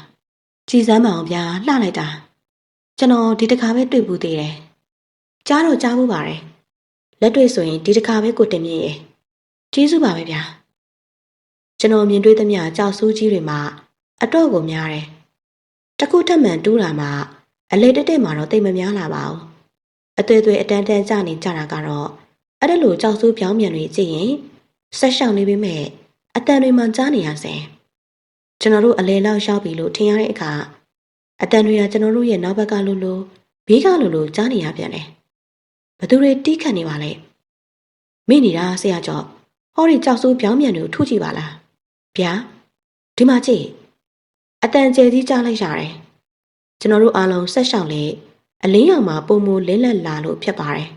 ကြည်စမ်းမအောင်ဗျာလှလိုက်တာကျွန်တော်ဒီတစ်ခါပဲတွေ့ဘူးသေးတယ်ကြားတော့ကြားဘူးပါတယ်လက်တွေ့ဆိုရင်ဒီတစ်ခါပဲကိုတင်မြင့်ရဲ့ကျေးဇူးပါပဲဗျာကျွန်တော်မြင်တွေ့သမျှကြောက်ဆူးကြီးတွေမှာအတော့ကိုများတယ်တခုထက်မှန်တူးတာမှာအလေတက်တက်မှာတော့တိတ်မများလာပါဘူးအသွေးသွေးအတန်းတန်းကြနေကြတာကတော့အဲ့ဒါလိုကြောက်ဆူးပြောင်းပြန်တွေကြည့်ရင်ဆက်ရှောင်နေပေမဲ့အတန်တွေမှကြားနေရစေကျွန်တော်တို့အလေလောက်ရောက်ပြီလို့ထင်ရတဲ့အခါအတန်တွေကကျွန်တော်တို့ရဲ့နောက်ဘက်ကလိုလိုဘေးကလိုလိုကြားနေရပြန်တယ်ဘသူတွေတီးခတ်နေပါလဲမိနေတာဆရာကျော်ဟောဒီကြောက်စိုးပြောင်းမြန်တွေကိုထုကြည့်ပါလားဗျာဒီမှာကြည့်အတန်ကျဲကြီးကြားလိုက်ရတယ်ကျွန်တော်တို့အားလုံးဆက်ရှောင်လေအလင်းရောင်မှာပုံမလင်းလက်လာလို့ဖြစ်ပါတယ်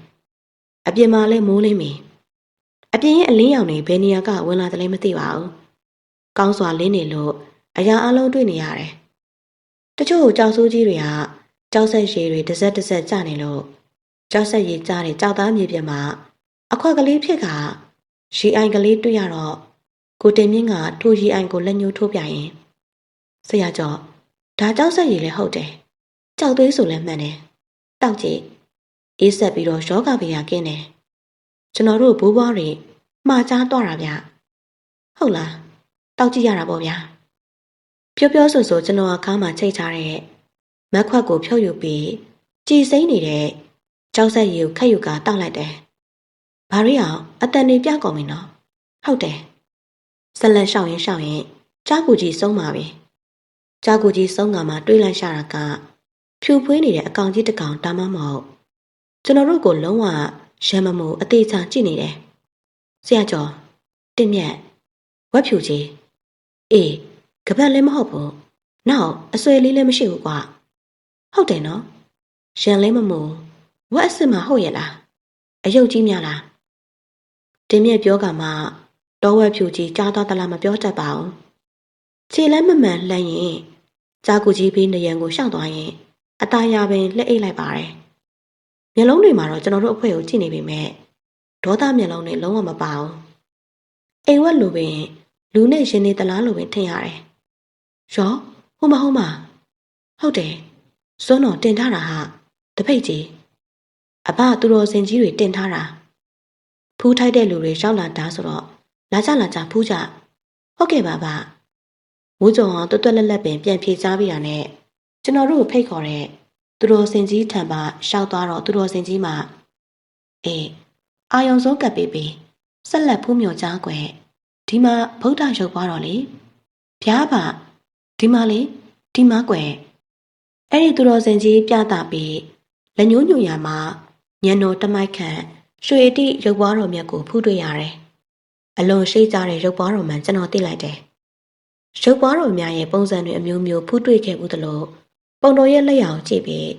အပြင်မှာလည်းမိုးလင်းပြီအပြင်ရဲ့အလင်းရောင်တွေဘယ်နေရာကဝင်လာတယ်လဲမသိပါဘူးကောင်းစွာလင်းနေလို့အရာအလုံးတွေ့နေရတယ်တချို့ကြောက်စိုးကြီးတွေကကြောက်ဆက်ရှည်တွေတစ်စက်တစ်စက်ကျနေလို့ကြောက်ဆက်ရည်ကြားတဲ့ကြောက်သားမြေပြင်မှာအခွက်ကလေးဖြစ်ကရေအိုင်ကလေးတွေ့ရတော့ကိုတင်မြင့်ကထိုရေအိုင်ကိုလက်ညှိုးထိုးပြရင်ဆရာကျော်ဒါကြောက်ဆက်ရည်လည်းဟုတ်တယ်ကြောက်သွေးဆိုလည်းမှန်တယ်တောက်ကြည့်အေးဆက်ပြီးတော့ယောဂဗေယကင်းတယ်ကျွန်တော်တို့ဘိုးဘွားတွေမှားချသွားတာဗျဟုတ်လားတောက်ကြည့်ရတာပေါ့ဗျာပြောဆိုကျွန်တော်အခါမှာချိတ်ထားတဲ့မက်ခွက်ကိုဖြုတ်ယူပြီးကြည်စိမ့်နေတဲ့ကြောက်ဆက်ရည်ကိုခက်ယူကတောက်လိုက်တယ်ဘာရီအောင်အတန်နေပြကုန်ပြီနော်ဟုတ်တယ်ဆက်လက်ရှောင်ရင်ကြားကူကြီးဆုံးပါပြီကြားကူကြီးဆုံးကမှတွေးလိုက်ရှာတာကဖြူဖွေးနေတဲ့အကောင်ကြီးတစ်ကောင်ဒါမှမဟုတ်ကျွန်တော်တို့ကိုလုံးဝရမ်းမမှုအသေးချာကြည့်နေတယ်ဆရာကျော်တင်မြတ်ဝက်ဖြူကြီးအေးကပတ်လည်းမဟုတ်ဘူးနောက်အဆွဲလေးလည်းမရှိဘူးကွာဟုတ်တယ်နော် ရန်လေးမမူဝက်အစ်စ်မဟုတ်ရဲ့လားအယုတ်ကြီးများလားတင်မြက်ပြောကမှတောဝက်ဖြူကြီးကြားသွားသလားမပြောတတ်ပါဘူးခြေလည်းမမှန်လှမ်းရင်ကြားကူကြီးဘေးနရံကိုရှောက်သွားရင်အသားရပင်လက်အိတ်လိုက်ပါတယ်မျက်လုံးတွေမှာတော့ကျွန်တော်တို့အဖွဲကိုကြည့်နေပေမဲ့ဒေါသမျက်လုံးနဲ့လုံးဝမပါဘူးအိမ်ဝက်လိုပင်လူနဲ့ရှင်နေသလားလိုပင်ထင်ရတယ်ရောဟုတ်မဟုတ်တယ်စွန်းတော်တင်ထားတာဟာတပိတ်ကြီးအဘသူတော်စင်ကြီးတွေတင်ထားတာဖူးထိုက်တဲ့လူတွေရောက်လာတာဆိုတော့လာကြဖူးကြဟုတ်ကဲ့ပါမိုးကြုံအောင်တွတ်တွက်လက်လက်ပင်ပြန်ဖြေချပြီးတာနဲ့ကျွန်တော်တို့ဖိတ်ခေါ်တဲ့သူတော်စင်ကြီးထံပါရှောက်သွားတော့သူတော်စင်ကြီးမှအေးအာယုံစိုးကပ်ပေးဆက်လက်ဖူးမြော်ကြားကွယ်ဒီမှာဗုဒ္ဓရုပ်ပွားတော့လေဗျာပါဒီမှာလေဒီမှာကွယ်အဲ့ဒီသူတော်စင်ကြီးပြတာပြီးလက်ညှိုးညွှန်ရမှာညံတော်တမိုက်ခန့်ရွှေတိရုပ်ပွားတော်မြတ်ကိုဖူးတွေ့ရတယ်အလွန်ရှိကြတဲ့ရုပ်ပွားတော်မှန်ကျွန်တော်သိလိုက်တယ်ရုပ်ပွားတော်များရဲ့ပုံစံတွေအမျိုးမျိုးဖူးတွေ့ခဲ့ဘူးသလိုပုံတော်ရဲ့လက်ရာကိုကြည့်ပြီး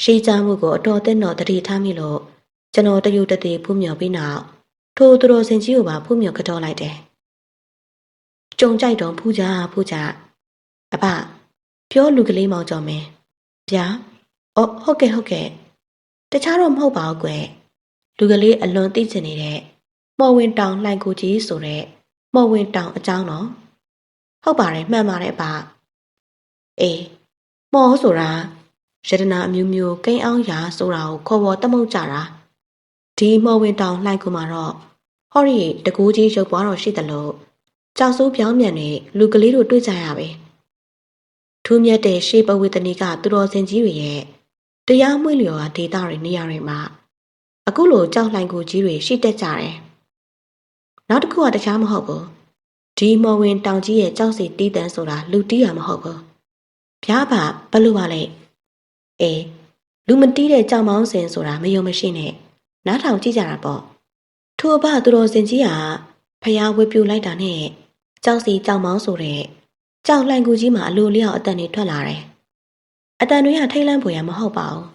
ရှိကြမှုကိုအတော်အသင့်တော်တတိထားမိလို့ကျွန်တော်တရုတ်တတိဖူးမြော်ပြီးနောက်ထိုသူတော်စင်ကြီးကိုပါဖူးမြော်ကတော့လိုက်တယ်ကြုံကြိုက်တော့ဖူးကြအဘပြောလူကလေးမောင်ကျော်မင်းဗျာအော်ဟုတ်ကဲ့တခြားတော့မဟုတ်ပါဘူးကွယ်လူကလေးအလွန်သိချင်နေတဲ့မော်ဝင်တောင်လှိုင်ကိုကြီးဆိုတဲ့မော်ဝင်တောင်အကြောင်းတော့ဟုတ်ပါတယ်မှန်ပါတယ်အဘအေးမော်ဆိုတာရတနာအမျိုးမျိုးကိန်းအောင်ရာဆိုတာကိုခေါ်ပေါ်တမုတ်ကြတာဒီမော်ဝင်တောင်လှိုင်ကိုမှာတော့ဟောရီတကူကြီးရုပ်ပွားတော်ရှိတယ်လို့ကြောက်စိုးပြောင်းမြန်နေလူကလေးတို့တွေ့ကြရပဲထူးမြတ်တဲ့ရှေးပဝေသနီကသူတော်စင်ကြီးတွေရဲ့တရားမွေးလျော်ရာဒေတာတွေနေရာတွေမှာအခုလိုကြောက်လှိုင်ကိုကြီးတွေရှိတတ်ကြတယ်နောက်တစ်ခုကတခြားမဟုတ်ဘူးဒီမော်ဝင်တောင်ကြီးရဲ့ကြောက်စီတီးတန်းဆိုတာလူတီးရမဟုတ်ဘူးဗျာဘလို့ပါလဲအေးလူမတီးတဲ့ကြောက်မောင်းစင်ဆိုတာမယုံမရှိနဲ့နားထောင်ကြည့်ကြတာပေါ့ထို့အဘသူတော်စင်ကြီးကဖျားဝေပြူလိုက်တာနဲ့ကြောက်စီကြောက်မောင်းဆိုတဲ့ကြောက်လှိုင်ကူကြီးမှာအလိုလျောက်အတန်တွေထွက်လာတယ်အတန်တွေကထိတ်လန့်ဖွယ်ရမဟုတ်ပါဘူး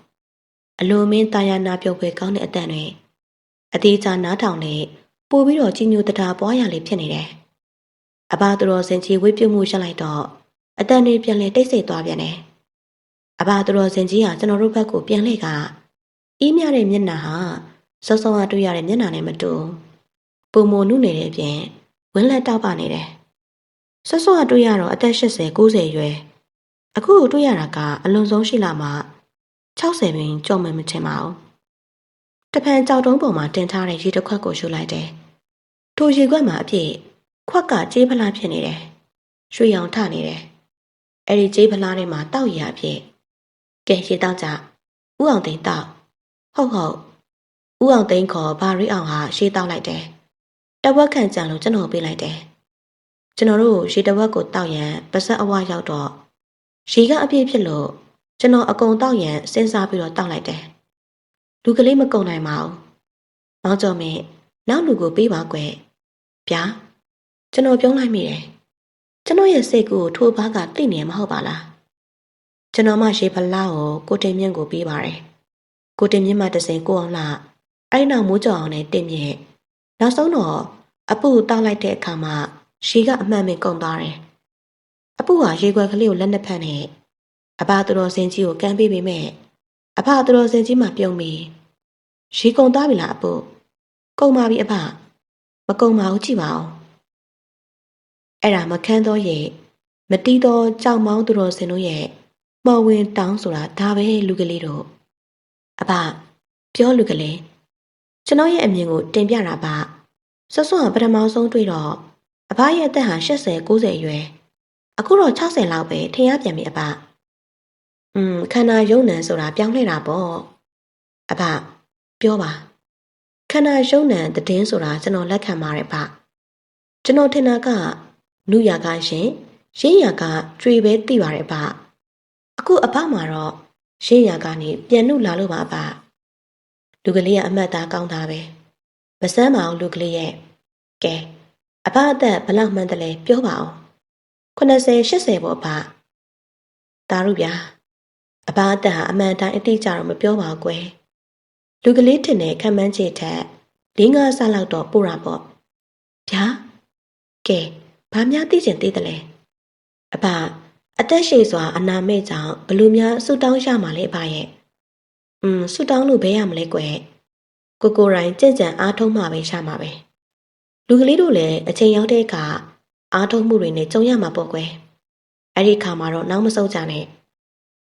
အလိုမင်းတာယာနာပြုတ်ဖွယ်ကောင်းတဲ့အတန်တွေအသေးချာနားထောင်နဲ့ပို့ပြီးတော့ကြီးညိုတတာပွားရလေးဖြစ်နေတယ်အဘသူတော်စင်ကြီးဝေပြုတ်မှုရှက်လိုက်တော့အတန်တွေပြန်လဲတိတ်ဆိတ်သွားပြန်တယ်အဘသူတော်စင်ကြီးကကျွန်တော်တို့ဘက်ကိုပြန်လှည့်ကအီးမြတဲ့မျက်နှာဟာစောစောကတွေ့ရတဲ့မျက်နှာနဲ့မတူပုံမနုနေတဲ့အပြင်ဝင်းလက်တောက်ပနေတယ်စောစောကတွေ့ရတော့အသက်80 90ရွယ်အခုတွေ့ရတာကအလွန်ဆုံးရှိလာမှ60ပင်ကြော်မယ်မထင်ပါဘူးတဖန်ကြောက်တုံးပေါ်မှာတင်ထားတဲ့ရေတစ်ခွက်ကိုယူလိုက်တယ်ထိုရေခွက်မှာအပြည့်ခွက်ကကြေးဖလားဖြစ်နေတယ်ရွှေရောင်ထနေတယ်အဲ့ဒီကြေးဖလားထဲမှာတောက်ရအပြည့်ကဲရေတောက်ကြဥအောင်သိန်းတောက်ဟုတ်ဥအောင်သိန်းခေါ်ဘာရိအောင်ဟာရေတောက်လိုက်တယ်တဝက်ခန့်ကြံလို့ကျွန်တော်ပေးလိုက်တယ်ကျွန်တော်တို့ရေတဝက်ကိုတောက်ရန်ပါဆက်အဝရောက်တော့ရေကအပြည့်ဖြစ်လို့ကျွန်တော်အကုန်တောက်ရန်စဉ်းစားပြီးတော့တောက်လိုက်တယ်လူကလေးမကုန်နိုင်ပါဘူးမောင်ကျော်မင်းနောက်လူကိုပေးပါကွယ်ဗျာကျွန်တော်ပြုံးလိုက်မိတယ်ကျွန်တော်ရဲ့စိတ်ကိုထိုးဘားကတိနေမဟုတ်ပါလားကျွန်တော်မှရေဖလားကိုတင်မြင့်ကိုပေးပါတယ်ကိုတင်မြင့်မှတစ်စိမ်ကိုအောင်လာအဲ့နောက်မိုးကြော်အောင်နဲ့တင်မြင့်နောက်ဆုံးတော့အပူတောက်လိုက်တဲ့အခါမှာရေကအမှန်ပင်ကုန်သွားတယ်အပူဟာရေခွက်ကလေးကိုလက်နှစ်ဖက်နဲ့အဘသူတော်စင်ကြီးကိုကန်ပေးပေမဲ့အဘသူတော်စင်ကြီးမှပြုံးပြီးရေကုန်သွားပြီလားအပူကုန်ပါပြီအဘမကုန်ပါဘူးကြည့်ပါဦးအဲ့ဒါမခန်းတော့ရဲ့မတီးတော့ကြောက်မောင်းသူတော်စင်တို့ရဲ့မော်ဝင်တောင်းဆိုတာဒါပဲလူကလေးတို့အဘပြောလူကလေးကျွန်တော်ရဲ့အမြင်ကိုတင်ပြတာပါစောစောကပထမဆုံးတွေ့တော့အဘရဲ့အသက်ဟာ80 90အရွယ်အခုတော့60လောက်ပဲထင်ရပြန်ပြီအဘခန္ဓာယုံနံဆိုတာပြောင်းလဲတာပေါ့အဘပြောပါခန္ဓာယုံနံတည်င်းဆိုတာကျွန်တော်လက်ခံပါတယ်ဗျကျွန်တော်ထင်တာကနုရာကရှင်ရင်းရာကကျွေပဲသိပါတယ်ဗျအခုအဘမှာတော့ရင်းရာကနေပြန်နှုတ်လာလို့ပါဗျလူကလေးကအမှတ်သားကောင်းတာပဲမစမ်းပါအောင်လူကလေးရဲ့ကဲအဘအသက်ဘလောက်မှန်းတယ်လဲပြောပါအောင်80 80ပေါ့ဗျဒါတို့ဗျာ အဘအတန်အမှန်တိုင်းအတိအကျတော့မပြောပါဘူးကွယ်လူကလေးတင်တဲ့ခံမှန်းချက်ထက်၄-၅ ဆလောက်တော့ပို့တာပေါ့ဗျာကဲဘာများသိချင်သေးတယ်လဲအဘအသက်ရှည်စွာအနာမဲ့ကြောင့်ဘလို့များဆူတောင်းရမှာလဲအဘရဲ့ဆူတောင်းလို့ဘဲရမလဲကွယ်ကိုရိုင်းကြင်ကြံအားထုတ်မှပဲရှာမှာပဲလူကလေးတို့လည်းအချိန်ရောက်တဲ့အခါအားထုတ်မှုတွေနဲ့ကြုံရမှာပေါ့ကွယ်အဲ့ဒီအခါမှာတော့နောက်မဆုတ်ကြနဲ့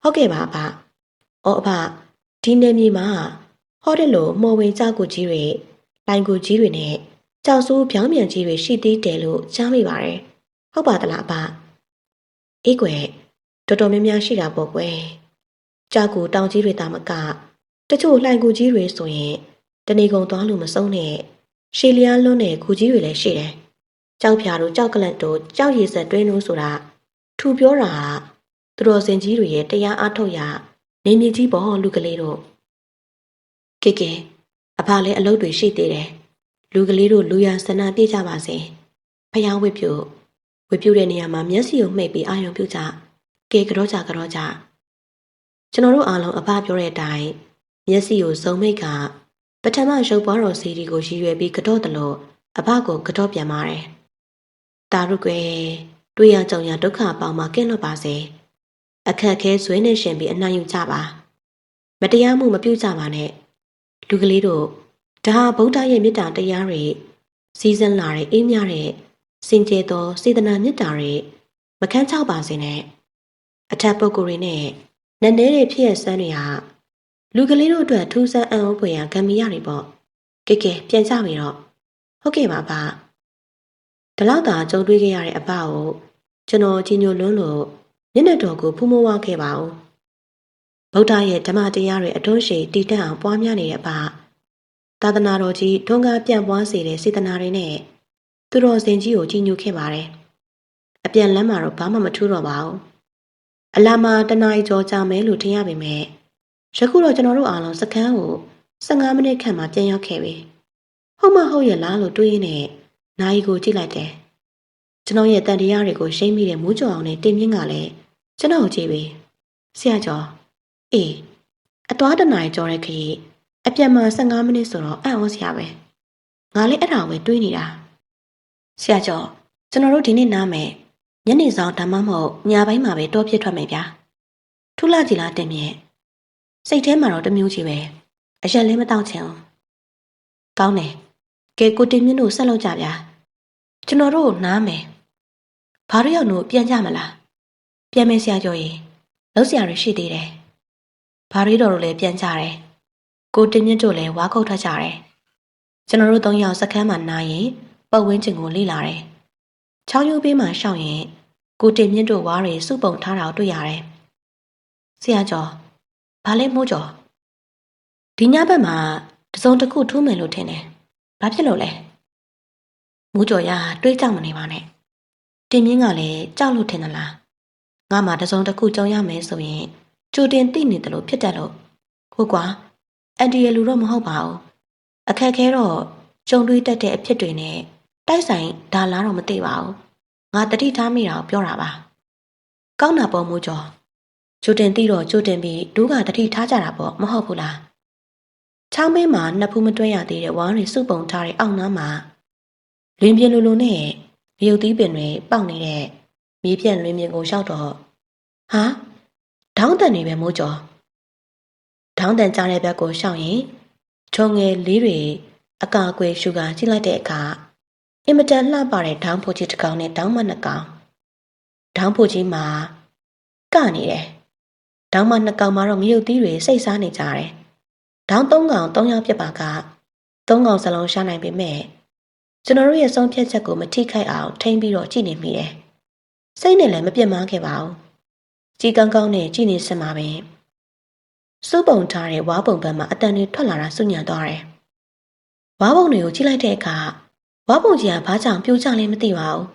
ဟုတ်ကဲ့ပါအဘအော်အဘဒီနယ်မြေမှာဟောတယ်လို့မော်ဝင်ကြောက်ကူကြီးတွေလိုင်ကူကြီးတွေနဲ့ကြောက်စိုးဖြောင်းမြန်ကြီးတွေရှိသေးတယ်လို့ကြားမိပါတယ်ဟုတ်ပါသလားအဘအေးကွယ်တော်တော်များများရှိတာပေါ့ကွယ်ကြောက်ကူတောင်ကြီးတွေတာမကတချို့လှိုင်ကူကြီးတွေဆိုရင်တဏီကုံသွားလို့မဆုံးနဲ့ရှေလျားလွန်းတဲ့ကူကြီးတွေလည်းရှိတယ်ကြောက်ဖြာတို့ကြောက်ကလန့်တို့ကြောက်ရည်ဆက်တွင်းတို့ဆိုတာထူပြောတာသူတော်စင်ကြီးတွေရဲ့တရားအားထုတ်ရာနေမြေကြီးပေါ်လူကလေးတို့ကဲအဖလည်းအလုပ်တွေရှိသေးတယ်လူကလေးတို့လူရဆန္ဒပြကြပါစေဖျားဝစ်ပြုတဲ့နေရာမှာမျက်စိကိုမှိတ်ပြီးအာရုံပြုကြကဲကြောကြကျွန်တော်တို့အားလုံးအဖပြောတဲ့အတိုင်းမျက်စိကိုစုံမိတ်ကပထမရုပ်ပွားတော်စီဒီကိုရည်ရွယ်ပြီးကြောတယ်လို့အဖကိုကြောပြန်ပါတယ်တာရုကွယ်တွေ့ရကြုံရဒုက္ခပေါင်းမှာကင်းလွတ်ပါစေအခက်ခဲဆွေးနေရှင်ပြီးအနိုင်ယူကြပါမတရားမှုမပြုကြပါနဲ့လူကလေးတို့ဒါဗုဒ္ဓရဲ့မေတ္တာတရားတွေစီးစင်းလာတဲ့အေးမြတဲ့စင်ကြယ်သောစေတနာမေတ္တာတွေမခန်းချောက်ပါစေနဲ့အထက်ပုဂ္ဂိုလ်တွေနဲ့နည်းနည်းတွေဖြစ်ရဆန်းတွေဟာလူကလေးတို့အတွက်ထူးဆန်းအံ့ဩဖွယ်ရာဂမီရတွေပေါ့ကဲပြန်ကြပြီတော့ဟုတ်ကဲ့ပါဗျဒီလောက်သာကြုံတွေ့ခဲ့ရတဲ့အဖကိုကျွန်တော်ကြီးညိုလွန်းလို့မျက်နှာတော်ကိုဖူးမဝခဲ့ပါဘူးဗုဒ္ဓရဲ့ဓမ္မတရားတွေအထွန်းရှည်တည်တံ့အောင်ပွားများနေတဲ့အဖသာသနာတော်ကြီးထွန်းကားပြန့်ပွားစေတဲ့စေတနာတွေနဲ့သူတော်စင်ကြီးကိုကြီးညိုခဲ့ပါတယ်အပြန်လမ်းမှာတော့ဘာမှမထူးတော့ပါဘူးအလာမှာတနားရီကျော်ကြာမယ်လို့ထင်ရပေမဲ့ယခုတော့ကျွန်တော်တို့အားလုံးစခန်းကို15မိနစ်ခန့်မှပြန်ရောက်ခဲ့ပြီဟုတ်မဟုတ်ရဲ့လားလို့တွေးရင်းနဲ့နာရီကိုကြည့်လိုက်တယ်ကျွန်တော်ရဲ့တန်တရားတွေကိုရှိမ့်မိတဲ့မူးကြော်အောင်နဲ့တင်မြင့်ကလည်းကျွန်တော်ကိုကြည့်ပြီးဆရာကျော်အေးအသွားတနာရီကျော်တဲ့ခရီးအပြန်မှာ15မိနစ်ဆိုတော့အံ့ဩစရာပဲငါလည်းအဲ့ဒါပဲတွေးနေတာဆရာကျော်ကျွန်တော်တို့ဒီနေ့နားမယ်ညနေဆောင်ဒါမှမဟုတ်ညပိုင်းမှာပဲတောပြစ်ထွက်မယ်ဗျာထူးလာကြည်လားတင်မြင့်စိတ်ထဲမှာတော့တမျိုးကြီးပဲအရက်လည်းမတောင့်ချင်အောင်ကောင်းတယ်ကဲကိုတင်မြင့်တို့ဆက်လုပ်ကြဗျာကျွန်တော်တို့နားမယ်ဘာလို့ရောက်လို့ပြန်ကြမလားပြန်မယ်ဆရာကျော်ရေလောက်ဆရာတွေရှိသေးတယ်ဘာရီတော်တို့လည်းပြန်ကြတယ်ကိုတင်မြင့်တို့လည်းဝါခုတ်ထွက်ကြတယ်ကျွန်တော်တို့၃ယောက်စခန်းမှာနားရင်ပတ်ဝန်းကျင်ကိုလေ့လာတယ်ချောင်းရိုးပေးမှရှောက်ရင်ကိုတင်မြင့်တို့ဝါးတွေစုပုံထားတာကိုတွေ့ရတယ်ဆရာကျော်ဘာလဲမိုးကျော်ဒီညဘက်မှာတစုံတစ်ခုထူးမယ်လို့ထင်တယ်ဘာဖြစ်လို့လဲမိုးကျော်ရတွေးကြောက်မနေပါနဲ့တင်မြင့်ကလည်းကြောက်လို့ထင်သလားငါမှတစုံတစ်ခုကြုံရမယ်ဆိုရင်ကြိုတင်သိနေတယ်လို့ဖြစ်တတ်လို့ဟုတ်ကွာအန်တီရဲ့လူတော့မဟုတ်ပါဘူးအခက်ခဲတော့ကြုံတွေ့တတ်တဲ့အဖြစ်တွေနဲ့တိုက်ဆိုင်ဒါလားတော့မသိပါဘူးငါတတိထားမိတာကိုပြောတာပါကောင်းတာပေါ့မိုးကျော်ကြိုတင်သိတော့ကြိုတင်ပြီးဒူးကတတိထားကြတာပေါ့မဟုတ်ဘူးလားချောင်းဘေးမှာနှစ်ဖူးမတွဲရသေးတဲ့ဝါးတွေစုပုံထားတဲ့အောက်နားမှာလင်းပြင်းလိုလိုနဲ့ရုပ်သီးပင်တွေပေါက်နေတဲ့မြေပြန့်လွင်မြင်ကိုရောက်တော့ဟာဒေါင်းတန်နေပဲမိုးကျော်ဒေါင်းတန်ကြားတဲ့ဘက်ကိုရှောက်ရင်ချုံငယ်လေးတွေအကာအကွယ်ရှူကာကြည့်လိုက်တဲ့အခါအင်မတန်လှပတဲ့ဒေါင်းဖိုကြီးတစ်ကောင်နဲ့ဒေါင်းမနှစ်ကောင်ဒေါင်းဖိုကြီးမှာကနေတယ်ဒေါင်းမနှစ်ကောင်မှာတော့ငရုတ်သီးတွေစိတ်စားနေကြတယ်ဒေါင်း၃ကောင်၃ယောက်ပြစ်ပါက၃ကောင်စလုံးရှာနိုင်ပေမဲ့ကျွန်တော်တို့ရဲ့ဆုံးဖြတ်ချက်ကိုမထိခိုက်အောင်ထိမ့်ပြီးတော့ကြည့်နေမိတယ်စိတ်နဲ့လည်းမပြတ်မခဲ့ပါဘူးကြည်ကောင်းကောင်းနဲ့ကြည်နေစမှာပဲစုပုံထားတဲ့ဝါပုံဘက်မှာအတန်တွေထွက်လာတာစွညံသွားတယ်ဝါပုံတွေကိုကြည့်လိုက်တဲ့အခါဝါပုံကြီးကဘာကြောင့်ပြိုကျလဲမသိပါဘူး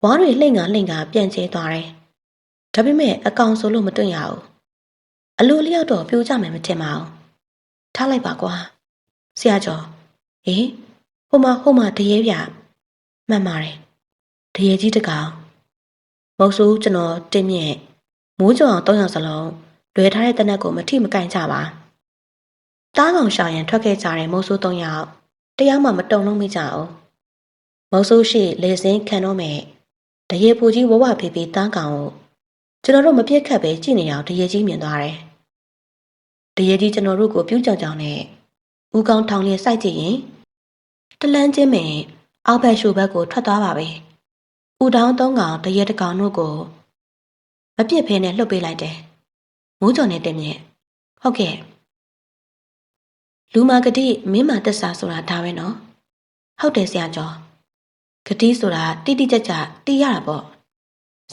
ဝါတွေလှိမ့်ကပြန့်ကျဲသွားတယ်ဒါပေမဲ့အကောင်ဆိုလို့မတွေ့ရဘူးအလိုလျောက်တော့ပြိုကျမယ်မထင်ပါဘူးထားလိုက်ပါကွာဆရာကျော်ဟေးဟိုမှာတရေပြမှန်ပါတယ်တရေကြီးတကောင်မဟုတ်ဆိုကျွန်တော်တင်းမြင့်မိုးကြောင်၃ယောက်စလုံး လွယ်ထားတဲ့တနက်ကိုမထိမကန့်ကြပါတားကောင်ရှာရင်ထွက်ခဲ့ကြတဲ့မုံဆိုး၃ယောက်တရားမှမတုံလုံးမိကြအောင်မုံဆိုးရှိလေစင်းခံတော့မယ်တရေပူကြီးဝဝဖေးဖေးတားကောင်ကိုကျွန်တော်တို့မပြစ်ခတ်ပဲကြည့်နေအောင်တရေကြီးမြင်သွားတယ်တရေကြီးကျွန်တော်တို့ကိုပြုံးကြောင်ကြောင်နဲ့ဦးကောင်းထောင်လျက်စိုက်ကြည့်ရင်တလန်းချင်းပင်အောက်ဘက်ရှုဘက်ကိုထွက်သွားပါပဲဦးတောင်း၃ကောင်တရေတစ်ကောင်တို့ကိုမပြစ်ဖဲနဲ့လှုပ်ပေးလိုက်တယ်မိုးကြော်နဲ့တင်မြင့်ဟုတ်ကဲ့လူမာဂတိမင်းမာတက်စာဆိုတာဒါပဲနော်ဟုတ်တယ်ဆရာကျော်ဂတိဆိုတာတိတိကျကျသိရတာပေါ့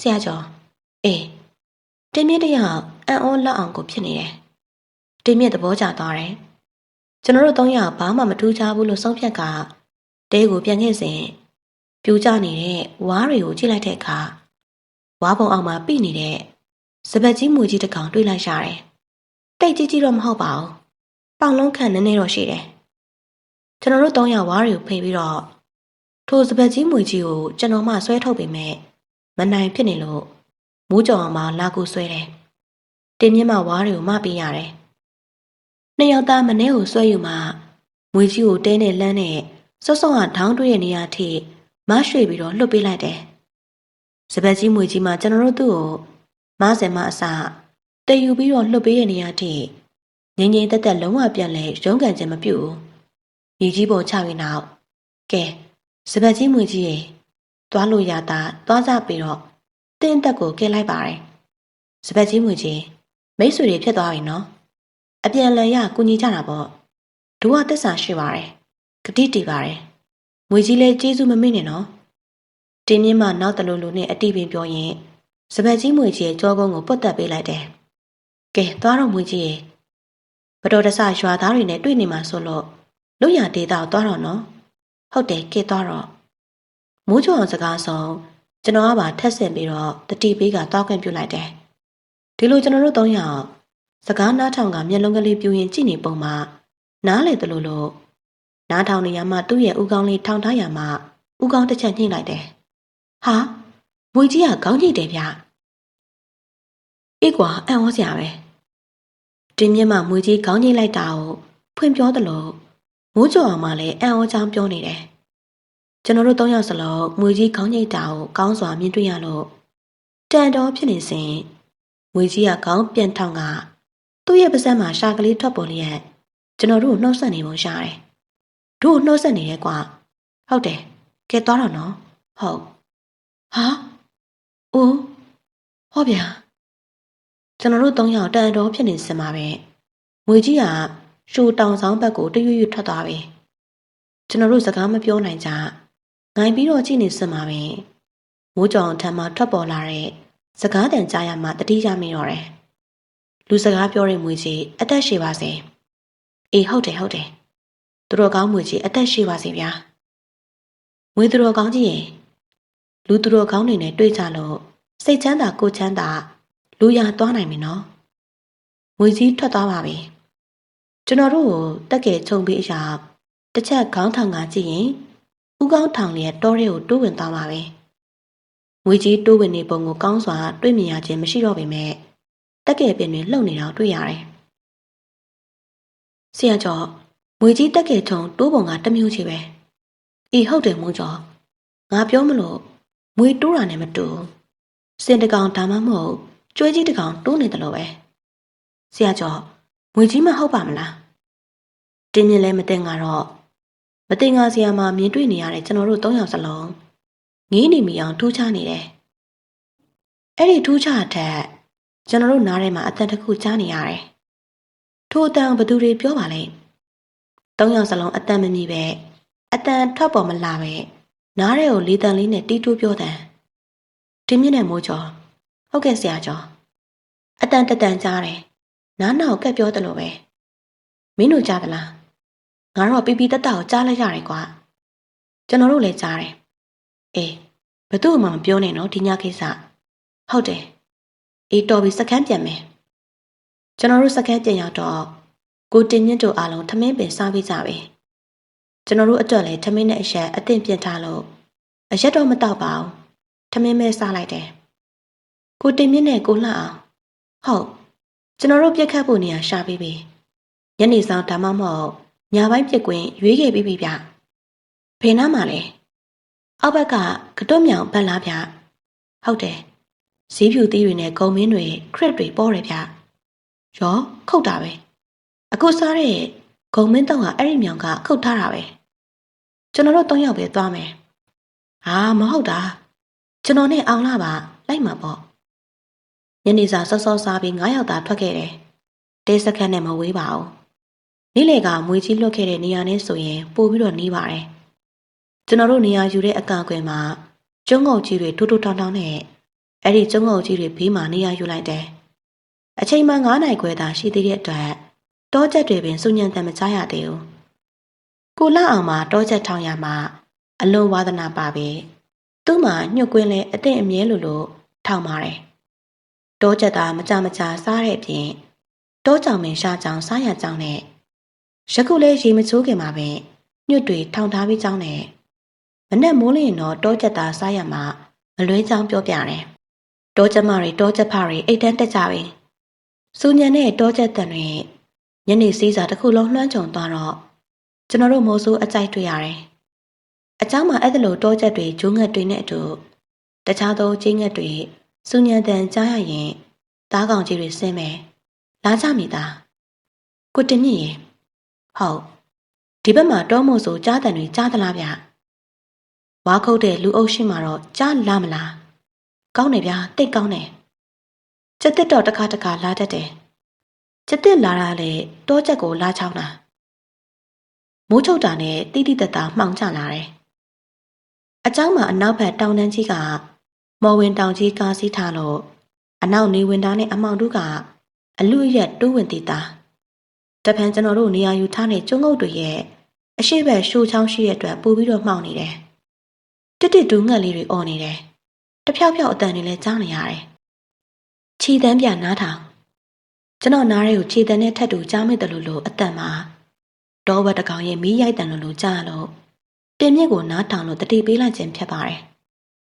ဆရာကျော်အေးတင်မြင့်တယောက်အံ့ဩလောက်အောင်ကိုဖြစ်နေတယ်တင်မြင့်သဘောကျသွားတယ်ကျွန်တော်တို့၃ယောက်ဘာမှမထူးခြားဘူးလို့ဆုံးဖြတ်ကတဲကိုပြန်ခဲ့စဉ်ပြူကျနေတဲ့ဝါးတွေကိုကြည့်လိုက်တဲ့အခါဝါးပုံအောင်မှာပြိနေတဲ့စပတ်ကြီးမူကြီးတစ်ကောင်တွေ့လိုက်ရတယ်တိတ်ကြီးကြီးတော့မဟုတ်ပါဘူးပေါင်လုံးခန့်နည်းနည်းတော့ရှိတယ်ကျွန်တော်တို့၃ယောက်ဝါးတွေကိုဖိပြီးတော့ထိုစပတ်ကြီးမွေကြီးကိုကျွန်တော်မှဆွဲထုတ်ပေမဲ့မနိုင်ဖြစ်နေလို့မိုးကြောင်အောင်မှလာကူဆွဲတယ်တင်မြင့်မှဝါးတွေကိုမပေးရတယ်နှစ်ယောက်သားမနှဲကိုဆွဲယူမှမွေကြီးကိုတဲနဲ့လမ်းနဲ့စောစောကထောင်းတွေ့တဲ့နေရာထိမရွှေ့ပြီးတော့လှုပ်ပေးလိုက်တယ်စပတ်ကြီးမွေကြီးမှကျွန်တော်တို့သူ့ကိုမဆင်မအစတည်ယူပြီးတော့လှုပ်ပေးတဲ့နေရာထိငြိမ်ငြိမ်သက်သက်လုံးဝပြန်လဲရုံးကန်ခြင်းမပြုဘူးမြေကြီးပေါ်ချပြီးနောက်ကဲစပတ်ကြီးမွေကြီးရေသွားလို့ရတာသွားကြပြီးတော့တင်းတက်ကိုကဲလိုက်ပါတယ်စပတ်ကြီးမွေကြီးမိတ်ဆွေတွေဖြစ်သွားပြီနော်အပြန်လည်ရကူညီကြတာပေါ့ဒူကတက်ဆာရှိပါတယ်ဂတိတီပါတယ်မွေကြီးလည်းကျေးဇူးမမေ့နဲ့နော်တင်းမြင့်မှနောက်တလူလူနဲ့အတိပင်ပြောရင်စပတ်ကြီးမွေကြီးရဲ့ကြောကုန်းကိုပုတ်တက်ပေးလိုက်တယ်ကဲသွားတော့မွေကြီးရေဘတော်တဆရွာသားတွေနဲ့တွေ့နေမှာဆိုလို့လွတ်ရဒေတာသွားတော့နော်ဟုတ်တယ်ကဲသွားတော့မိုးချိုအောင်စကားဆုံးကျွန်တော်ကပါထက်ဆင်ပြီးတော့တတိပေးကတောက်ခွင့်ပြုလိုက်တယ်ဒီလိုကျွန်တော်တို့၃ယောက်စကားနားထောင်ကမျက်လုံးကလေးပြူရင်ကြည့်နေပုံမှာနားလေတလို့လို့နားထောင်နေရမှသူ့ရဲ့ဥကောင်းလေးထောင်ထားရမှဥကောင်းတစ်ချက်ညှိလိုက်တယ်ဟာမွေကြီးကခေါင်းညိတ်တယ်ဗျအေးကွာအံ့ဩစရာပဲတင်းမြင့်မှမွေကြီးခေါင်းညိတ်လိုက်တာကိုဖွင့်ပြောသလိုမိုးကြော်အောင်မှလည်းအံ့ဩချောင်းပြောနေတယ်ကျွန်တော်တို့၃ယောက်စလုံးမွေကြီးခေါင်းညိတ်တာကိုကောင်းစွာမြင်တွေ့ရလို့တန်တော်ဖြစ်နေစဉ်မွေကြီးကခေါင်းပြန်ထောင်ကသူ့ရဲ့ပါးစပ်မှာရှာကလေးထွက်ပေါ်လျက်ကျွန်တော်တို့နှုတ်ဆက်နေပုံရှာတယ်တို့နှုတ်ဆက်နေရဲကွာဟုတ်တယ်ကဲသွားတော့နော်ဟုတ်ဟာအိုးဟောဗျာကျွန်တော်တို့၃ယောက်တန်တော်ဖြစ်နေစမှာပဲမွေကြီးကရှူတောင်ဆောင်ဘက်ကိုတရွရွထွက်သွားပြီကျွန်တော်တို့စကားမပြောနိုင်ကြငိုင်ပြီးတော့ကြည့်နေစမှာပဲမိုးကြောင်ထမ်းမှထွက်ပေါ်လာတဲ့စကားတန်ကြားရမှတတိယမိတော့တယ်လူစကားပြောတဲ့မွေကြီးအသက်ရှည်ပါစေအေးဟုတ်တယ်သူတော်ကောင်းမွေကြီးအသက်ရှည်ပါစေဗျာမွေသူတော်ကောင်းကြီးရေလူသူတော်ကောင်းတွေနဲ့တွေ့ကြလို့စိတ်ချမ်းသာကိုယ်ချမ်းသာလူရသွားနိုင်ပြီနော်မွေကြီးထွက်သွားပါပြီကျွန်တော်တို့ကိုတက်ကဲခြုံပြီးအရာတစ်ချက်ခေါင်းထောင်ကကြည့်ရင်ဥကောင်းထောင်လျက်တောထဲကိုတိုးဝင်သွားပါပဲမွေကြီးတိုးဝင်နေပုံကိုကောင်းစွာတွေ့မြင်ရခြင်းမရှိတော့ပေမဲ့တက်ကဲပင်တွေလှုပ်နေတော့တွေ့ရတယ်ဆရာကျော်မွေကြီးတက်ကဲခြုံတိုးပုံကတစ်မျိုးချီပဲအေးဟုတ်တယ်မိုးကျော်ငါပြောမလို့မွေတိုးတာနဲ့မတူစင်တကောင်ဒါမှမဟုတ်ကျွေးကြီးတကောင်တိုးနေတယ်လို့ပဲဆရာကျော်မွေကြီးမဟုတ်ပါမလားတင်းမြင့်လဲမတင်ကတော့မတင်ငါဆရာမမြင်တွေ့နေရတဲ့ကျွန်တော်တို့၃ယောက်စလုံးငေးနေမိအောင်ထူးခြားနေတယ်အဲ့ဒီထူးခြားတဲ့ကျွန်တော်တို့နားထဲမှာအတန်တစ်ခုကြားနေရတယ်ထိုအတန်ဘသူတွေပြောပါလဲ၃ယောက်စလုံးအတန်မမြည်ပဲအတန်ထွက်ပေါ်မလာပဲနားထဲကိုလေးတန်လေးနဲ့တီးတိုးပြောတယ်တင်းမြင့်နဲ့မိုးကျော်ဟုတ်ကဲ့ဆရာကျော်အတန်တန်ကြားတယ်နားနောက်ကက်ပြောတယ်လို့ပဲမင်းတို့ကြားသလားငါတော့ပီပီတက်တက်ကိုကြားလိုက်ရတယ်ကွာကျွန်တော်တို့လည်းကြားတယ်အေးဘသူ့မှမပြောနဲ့နော်ဒီညကိစ္စဟုတ်တယ်အေးတော်ပြီစကန်းပြန်မယ်ကျွန်တော်တို့စကန်းပြန်ရောက်တော့ကိုတင်မြင့်တို့အားလုံးထမင်းပင်စားပြီးကြပြီကျွန်တော်တို့အတွက်လည်းထမင်းနဲ့အရက်အသင့်ပြင်ထားလို့အရက်တော့မတော့ပါဘူးထမင်းပဲစားလိုက်တယ်ကိုတင်မြင့်နဲ့ကိုလှအောင်ဟုတ် ကျွန်တော်တို့ပြက်ခတ်ဖို့နေရာရှာပြီးပြီညနေဆောင်ဒါမှမဟုတ်ညပိုင်းပြက်ကွင်းရွေးခဲ့ပြီးပြီဗျဘယ်နားမှာလဲအောက်ဘက်ကကတွတ်မြောင်ဘက်လားဗျဟုတ်တယ်ဈေးဖြူသီးတွေနဲ့ဂုံမင်းတွေခရစ်တွေပေါ်တယ်ဗျရောခုတ်တာပဲအခုစားတဲ့ဂုံမင်းတော့ကအဲ့ဒီမြောင်ကခုတ်ထားတာပဲကျွန်တော်တို့၃ယောက်ပဲသွားမယ်ဟာမဟုတ်တာကျွန်တော်နဲ့အောင်လာပါလိုက်မှာပေါ့ညနေစာစောစောစားပြီး9ယောက်သာထွက်ခဲ့တယ်တဲစခန်းနဲ့မဝေးပါဘူးနေ့လေကမွေကြီးလွတ်ခဲ့တဲ့နေရာနဲ့ဆိုရင်ပို့ပြီးတော့နီးပါတယ်ကျွန်တော်တို့နေရာယူတဲ့အကာအကွယ်မှာကျုံငုတ်ကြီးတွေထိုးထိုးထောင်းထောင်းနဲ့အဲ့ဒီကျုံငုတ်ကြီးတွေဘေးမှာနေရာယူလိုက်တယ်အချိန်မှ9နိုင်ခွဲသာရှိသေးတဲ့အတွက်တောချက်တွေပင်စုညံတန်မကြရသေးဘူးကိုလှအောင်မှာတောချက်ထောင်ရမှာအလွန်ဝါသနာပါပဲသူ့မှာညှို့ကွင်းလဲအသင့်အမြဲလို့ထောင်ပါတယ်တောချက်သားမကြမကြစားတဲ့အပြင်တောကြောင်ပင်ရှားကြောင်စားရကြောင်နဲ့ယခုလဲရေမချိုးခင်မှာပဲညွတ်တွေထောင်ထားပြီးကြောင်းနဲ့မနဲ့မိုးလင်းတော့တောချက်သားစားရမှာမလွဲကြောင်းပြောပြတယ်တောချက်မတွေတောချက်ဖတွေအိတ်တန်းတက်ကြပြီစူညံတဲ့တောချက်တန်တွေညနေစည်းစာတစ်ခုလုံးလွှမ်းခြုံသွားတော့ကျွန်တော်တို့မိုးဆိုးအကြိုက်တွေ့ရတယ်အเจ้าမှာအဲ့ဒါလိုတောချက်တွေဂျိုးငှက်တွေနဲ့အတူတခြားသောချင်းငှက်တွေစူညံတန်ကြားရရင်သားကောင်ကြီးတွေဆင်းမယ်လာကြမိသားကိုတင်မြင့်ရေဟုတ်ဒီဘက်မှာတောမို့ဆိုကြားတန်တွေကြားသလားဗျဝါခုတ်တဲ့လူအုပ်ရှိမှတော့ကြားလာမလားကောင်းတယ်ဗျတိတ်ကောင်းတယ်ကျက်တစ်တော့တစ်ခါလာတတ်တယ်ကျက်တစ်လာတာလေတောချက်ကိုလာချောင်းတာမိုးချုပ်တာနဲ့တိတိတတ်တာမှောင်ကျလာတယ်အเจ้าမှာအနောက်ဘက်တောင်တန်းကြီးကမော်ဝင်တောင်ကြီးကားစီးထားလို့အနောက်နေဝင်သားနဲ့အမောင်တို့ကအလူရက်တိုးဝင်တည်တာတပံကျွန်တော်တို့နေရာယူထားတဲ့ကျုံငုတ်တွေရဲ့အရှိဘက်ရှိုးချောင်းရှိတဲ့အတွက်ပို့ပြီးတော့မှောင်နေတယ်တစ်တူးငှက်လေးတွေអော်နေတယ်တဖြောက်ဖြောက်အတန်တွေလည်းကြားနေရတယ်ခြေတန်းပြနားထောင်ကျွန်တော်နားရဲကိုခြေတန်းနဲ့ထပ်တူကြားမိတယ်လို့အတန်မှာတောဘက်တကောင်ရဲ့မီးရိုက်တန်လို့ကြားလို့တင်မြင့်ကိုနားထောင်လို့တတိပေးလိုက်ခြင်းဖြစ်ပါတယ်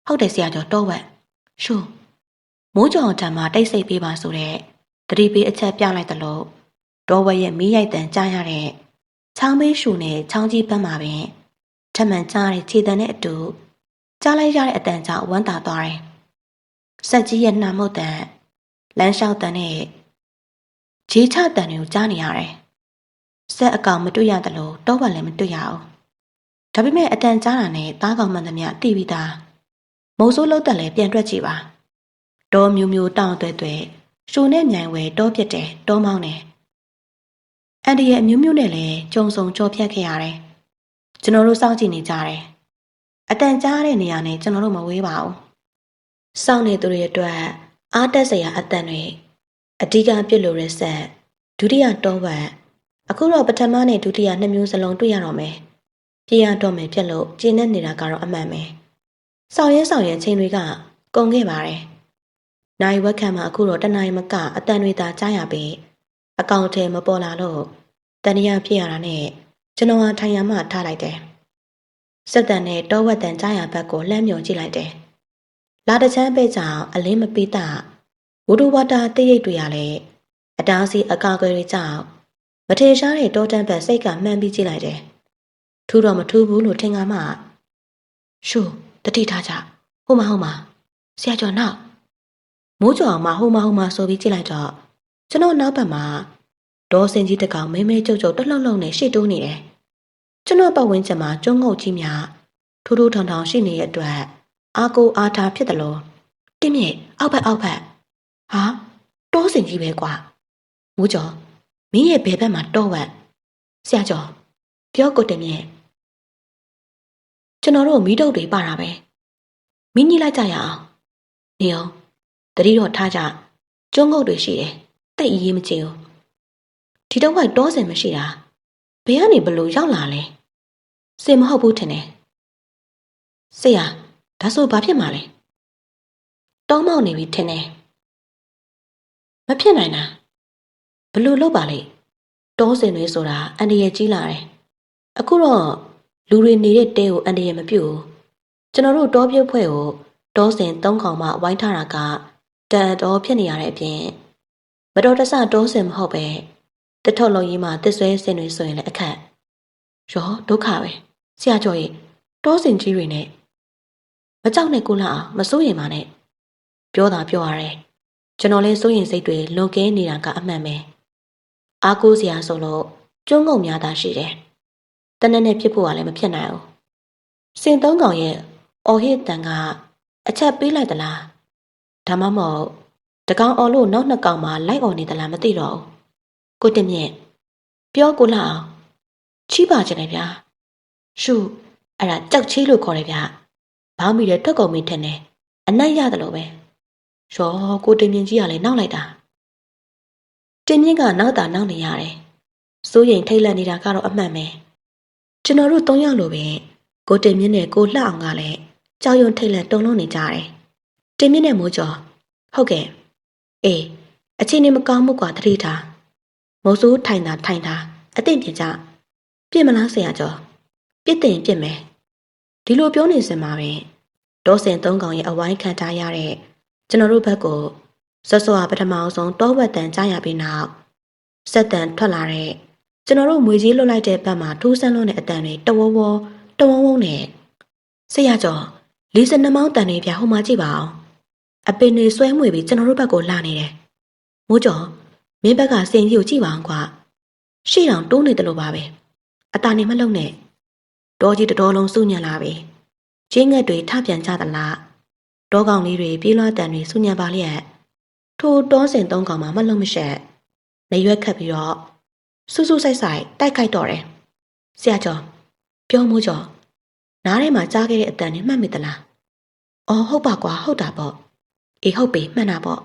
ဟုတ်တယ်ဆရာကျော်တောဘက်ရှုမိုးကြောင်တံမှာတိတ်ဆိတ်ပေးပါဆိုတဲ့တတိပေးအချက်ပြလိုက်တယ်လို့တောဘက်ရဲ့မီးရိုက်တန်ကြားရတဲ့ချောင်းမေးရှူနဲ့ချောင်းကြီးပန်းမှာပင်ထမှန်ကြားတဲ့ခြေတန်းနဲ့အတူကြားလိုက်ရတဲ့အတန်ကြောင့်ဝမ်းသာသွားတယ်ဆက်ကြီးရဲ့နှာမုတ်တန်လမ်းလျှောက်တန်နဲ့ဂျေးချတန်တွေကိုကြားနေရတယ်ဆက်အကောင်မတွေ့ရတယ်လို့တောဘက်လည်းမတွေ့ရအောင်ဒါပေမဲ့အတန်ကြားတာနဲ့သားကောင်မှန်သမျှတိပြီးသားမိုးစိုးလုံးတက်လည်းပြန်တွက်ကြည့်ပါတောမျိုးတောင်းတွေ့ရှုံနဲ့မြိုင်ဝဲတောပြစ်တယ်တောမောင်းတယ်အန်ဒီရဲ့အမျိုးနဲ့လည်းကြုံစုံကြောဖြတ်ခဲ့ရတယ်ကျွန်တော်တို့စောင့်ကြည့်နေကြတယ်အတန်ကြားတဲ့နေရာနဲ့ကျွန်တော်တို့မဝေးပါဘူးစောင့်နေသူတွေအတွက်အားတက်စရာအတန်တွေအဓိကပြစ်လို့ရဆက်ဒုတိယတောဘက်အခုတော့ပထမနဲ့ဒုတိယနှစ်မျိုးစလုံးတွေ့ရတော့မယ်ပြေးရတော့မယ်ဖြစ်လို့ကျင်းနေနေတာကတော့အမှန်ပဲဆောင်ရဲချိန်တွေကကုန်ခဲ့ပါတယ်နိုင်ဝက်ခံမှာအခုတော့တနိုင်မကအတန်တွေသာကြားရပြီးအကောင့်ထဲမပေါ်လာလို့တန်ရဖြစ်ရတာနဲ့ကျွန်တော်ဟာထိုင်ရမှထားလိုက်တယ်စက်တန်နဲ့တောဝက်တန်ကြားရဘက်ကိုလှမ်းမြော်ကြည့်လိုက်တယ်လာတချမ်းပဲကြောင်အလင်းမပေးတာဝူဒူဝါတာတိတ်ရိတ်တွေရလဲအတားစီအကာအကွယ်တွေကြောင့်မထေရှားတဲ့တောတန်းဘက်စိတ်ကမှန်းပြီးကြည့်လိုက်တယ်ထူတော့မထူဘူးလို့ထင်ကမှရှုတတိထားကြဟိုမှာဆရာကျော်နောက်မိုးကျော်အောင်ဟိုမှာဆိုပြီးကြည့်လိုက်တော့ကျွန်တော်နောက်ဘက်မှာဒေါ်စင်ကြီးတကောင်မဲကျုပ်တလှုပ်လှုပ်နဲ့ရှေ့တိုးနေတယ်ကျွန်တော်ပတ်ဝန်းကျင်မှာကျုံငုတ်ကြီးများထိုးထောင်ရှိနေတဲ့အတွက်အာကိုအားထားဖြစ်တယ်လို့တင်းမြေအောက်ဘက်ဟာတောစင်ကြီးပဲကွာမိုးကျော်မင်းရဲ့ဘယ်ဘက်မှာတောဝက်ဆရာကျော်ပြောကိုတင်မြေကျွန်တော်တို့မီးတုပ်တွေပါတာပဲမင်းကြီးလိုက်ကြရအောင်နေအောင်တတိတော့ထားကြကျုံငုတ်တွေရှိတယ်တိတ်အေးမချင်ဘူးဒီတော့ကတောစင်မရှိတာဘယ်ကနေဘလို့ရောက်လာလဲစင်မဟုတ်ဘူးထင်တယ်ဆရာဒါဆိုဘာဖြစ်မှာလဲတောင်းမောက်နေပြီထင်တယ်မဖြစ်နိုင်တာဘလို့လုပ်ပါလေတောစင်တွေဆိုတာအန်ဒီရဲ့ကြီးလာတယ်အခုတော့လူတွေနေတဲ့တဲကိုအန်ဒီရဲ့မပြုတ်ကျွန်တော်တို့တောပြုတ်ဖွဲ့ကိုတောစင်3ကောင်မှဝိုင်းထားတာကတန်တော်ဖြစ်နေရတဲ့အပြင် မတော်တဆတောစင်မဟုတ်ပဲတထုပ်လုံးကြီးမှာတစ်ဆွဲစင်တွေဆိုရင်လည်းအခက်ရောဒုက္ခပဲဆရာကျော်ကြီးတောစင်ကြီးတွေနဲ့မကြောက်နဲ့ကိုလာအောင်မစိုးရင်ပါနဲ့ပြောတာပြောရတယ်ကျွန်တော်လည်းစိုးရင်စိတ်တွေလွန်ကဲနေတာကအမှန်ပဲအားကိုးစရာဆိုလို့ကျွန်းငုံများတာရှိတယ်တနက်နဲ့ဖြစ်ဖို့ကလည်းမဖြစ်နိုင်ဘူးစင်သုံးကောင်ရဲ့အော်ဟစ်တန်ကအချက်ပေးလိုက်သလားဒါမှမဟုတ်တကောင်အော်လို့နောက်နှစ်ကောင်မှလိုက်အော်နေသလားမသိတော့ဘူးကိုတင်မြင့်ပြောကိုလာအောင်ချီးပါချင်တယ်ဗျာရှုအဲ့ဒါကြောက်ချီးလို့ခေါ်တယ်ဗျာဘောင်းမီတဲ့ထွက်ကုန်မင်းထင်တယ်အနက်ရတယ်လို့ပဲရောကိုတင်မြင့်ကြီးကလည်းနောက်လိုက်တာတင်မြင့်ကနောက်တာနောက်နေရတယ်စိုးရင်ထိတ်လန့်နေတာကတော့အမှန်ပဲကျွန်တော်တို့၃ယောက်လိုပဲကိုတင်မြင့်နဲ့ကိုလှအောင်ကလည်းကြောက်ရွံ့ထိတ်လန့်တုန်လှုပ်နေကြတယ်တင်မြင့်နဲ့မိုးကျော်ဟုတ်ကဲ့အေးအချိန်နေမကောင်းမှုကွာတတိထားမိုးစိုးထိုင်တာအသိပြင်ကြပြစ်မလားဆရာကျော်ပြစ်တင်ပြစ်မယ်ဒီလိုပြောနေစင်မှာပဲဒေါ်စင်၃ကောင်ရဲ့အဝိုင်းခံထားရတဲ့ကျွန်တော်တို့ဘက်ကိုစောစောပထမအောင်ဆုံးတောဝက်တန်ကြားရပြီးနောက်ဆက်တန်ထွက်လာတဲ့ကျွန်တော်တို့မွေကြီးလွတ်လိုက်တဲ့ဘက်မှာထိုးဆန်းလွန်းတဲ့အတန်တွေတဝဝဝုံနဲ့ဆရာကျော်42မောင်းတန်တွေပြဟိုမှာကြည့်ပါအောင်အပင်တွေဆွဲမွေပြီးကျွန်တော်တို့ဘက်ကိုလာနေတယ်မိုးကျော်မင်းဘက်ကစင်ကြီးကိုကြည့်ပါအောင်ကွာရှေ့တောင်တိုးနေတယ်လို့ပါပဲအตาနေမလုံနဲ့ဒေါ်ကြီးတတော်လုံးစုညံလာပြီကျင်းငက်တွေထပြန်ကြသလားတောကောင်လေးတွေပြေးလွှားတန်တွေစုညံပါလျက်ထိုတောစင်၃ကောင်မှမလုံမရှက်နေရွက်ခတ်ပြီးတော့စူးစူးဆိုင်တိုက်ခိုက်တော့တယ်ဆရာကျော်ပြောမိုးကျော်နားထဲမှာကြားခဲ့တဲ့အတန်နဲ့မှတ်မိသလားအော်ဟုတ်ပါကွာဟုတ်တာပေါ့အေးဟုတ်ပြီမှန်တာပေါ့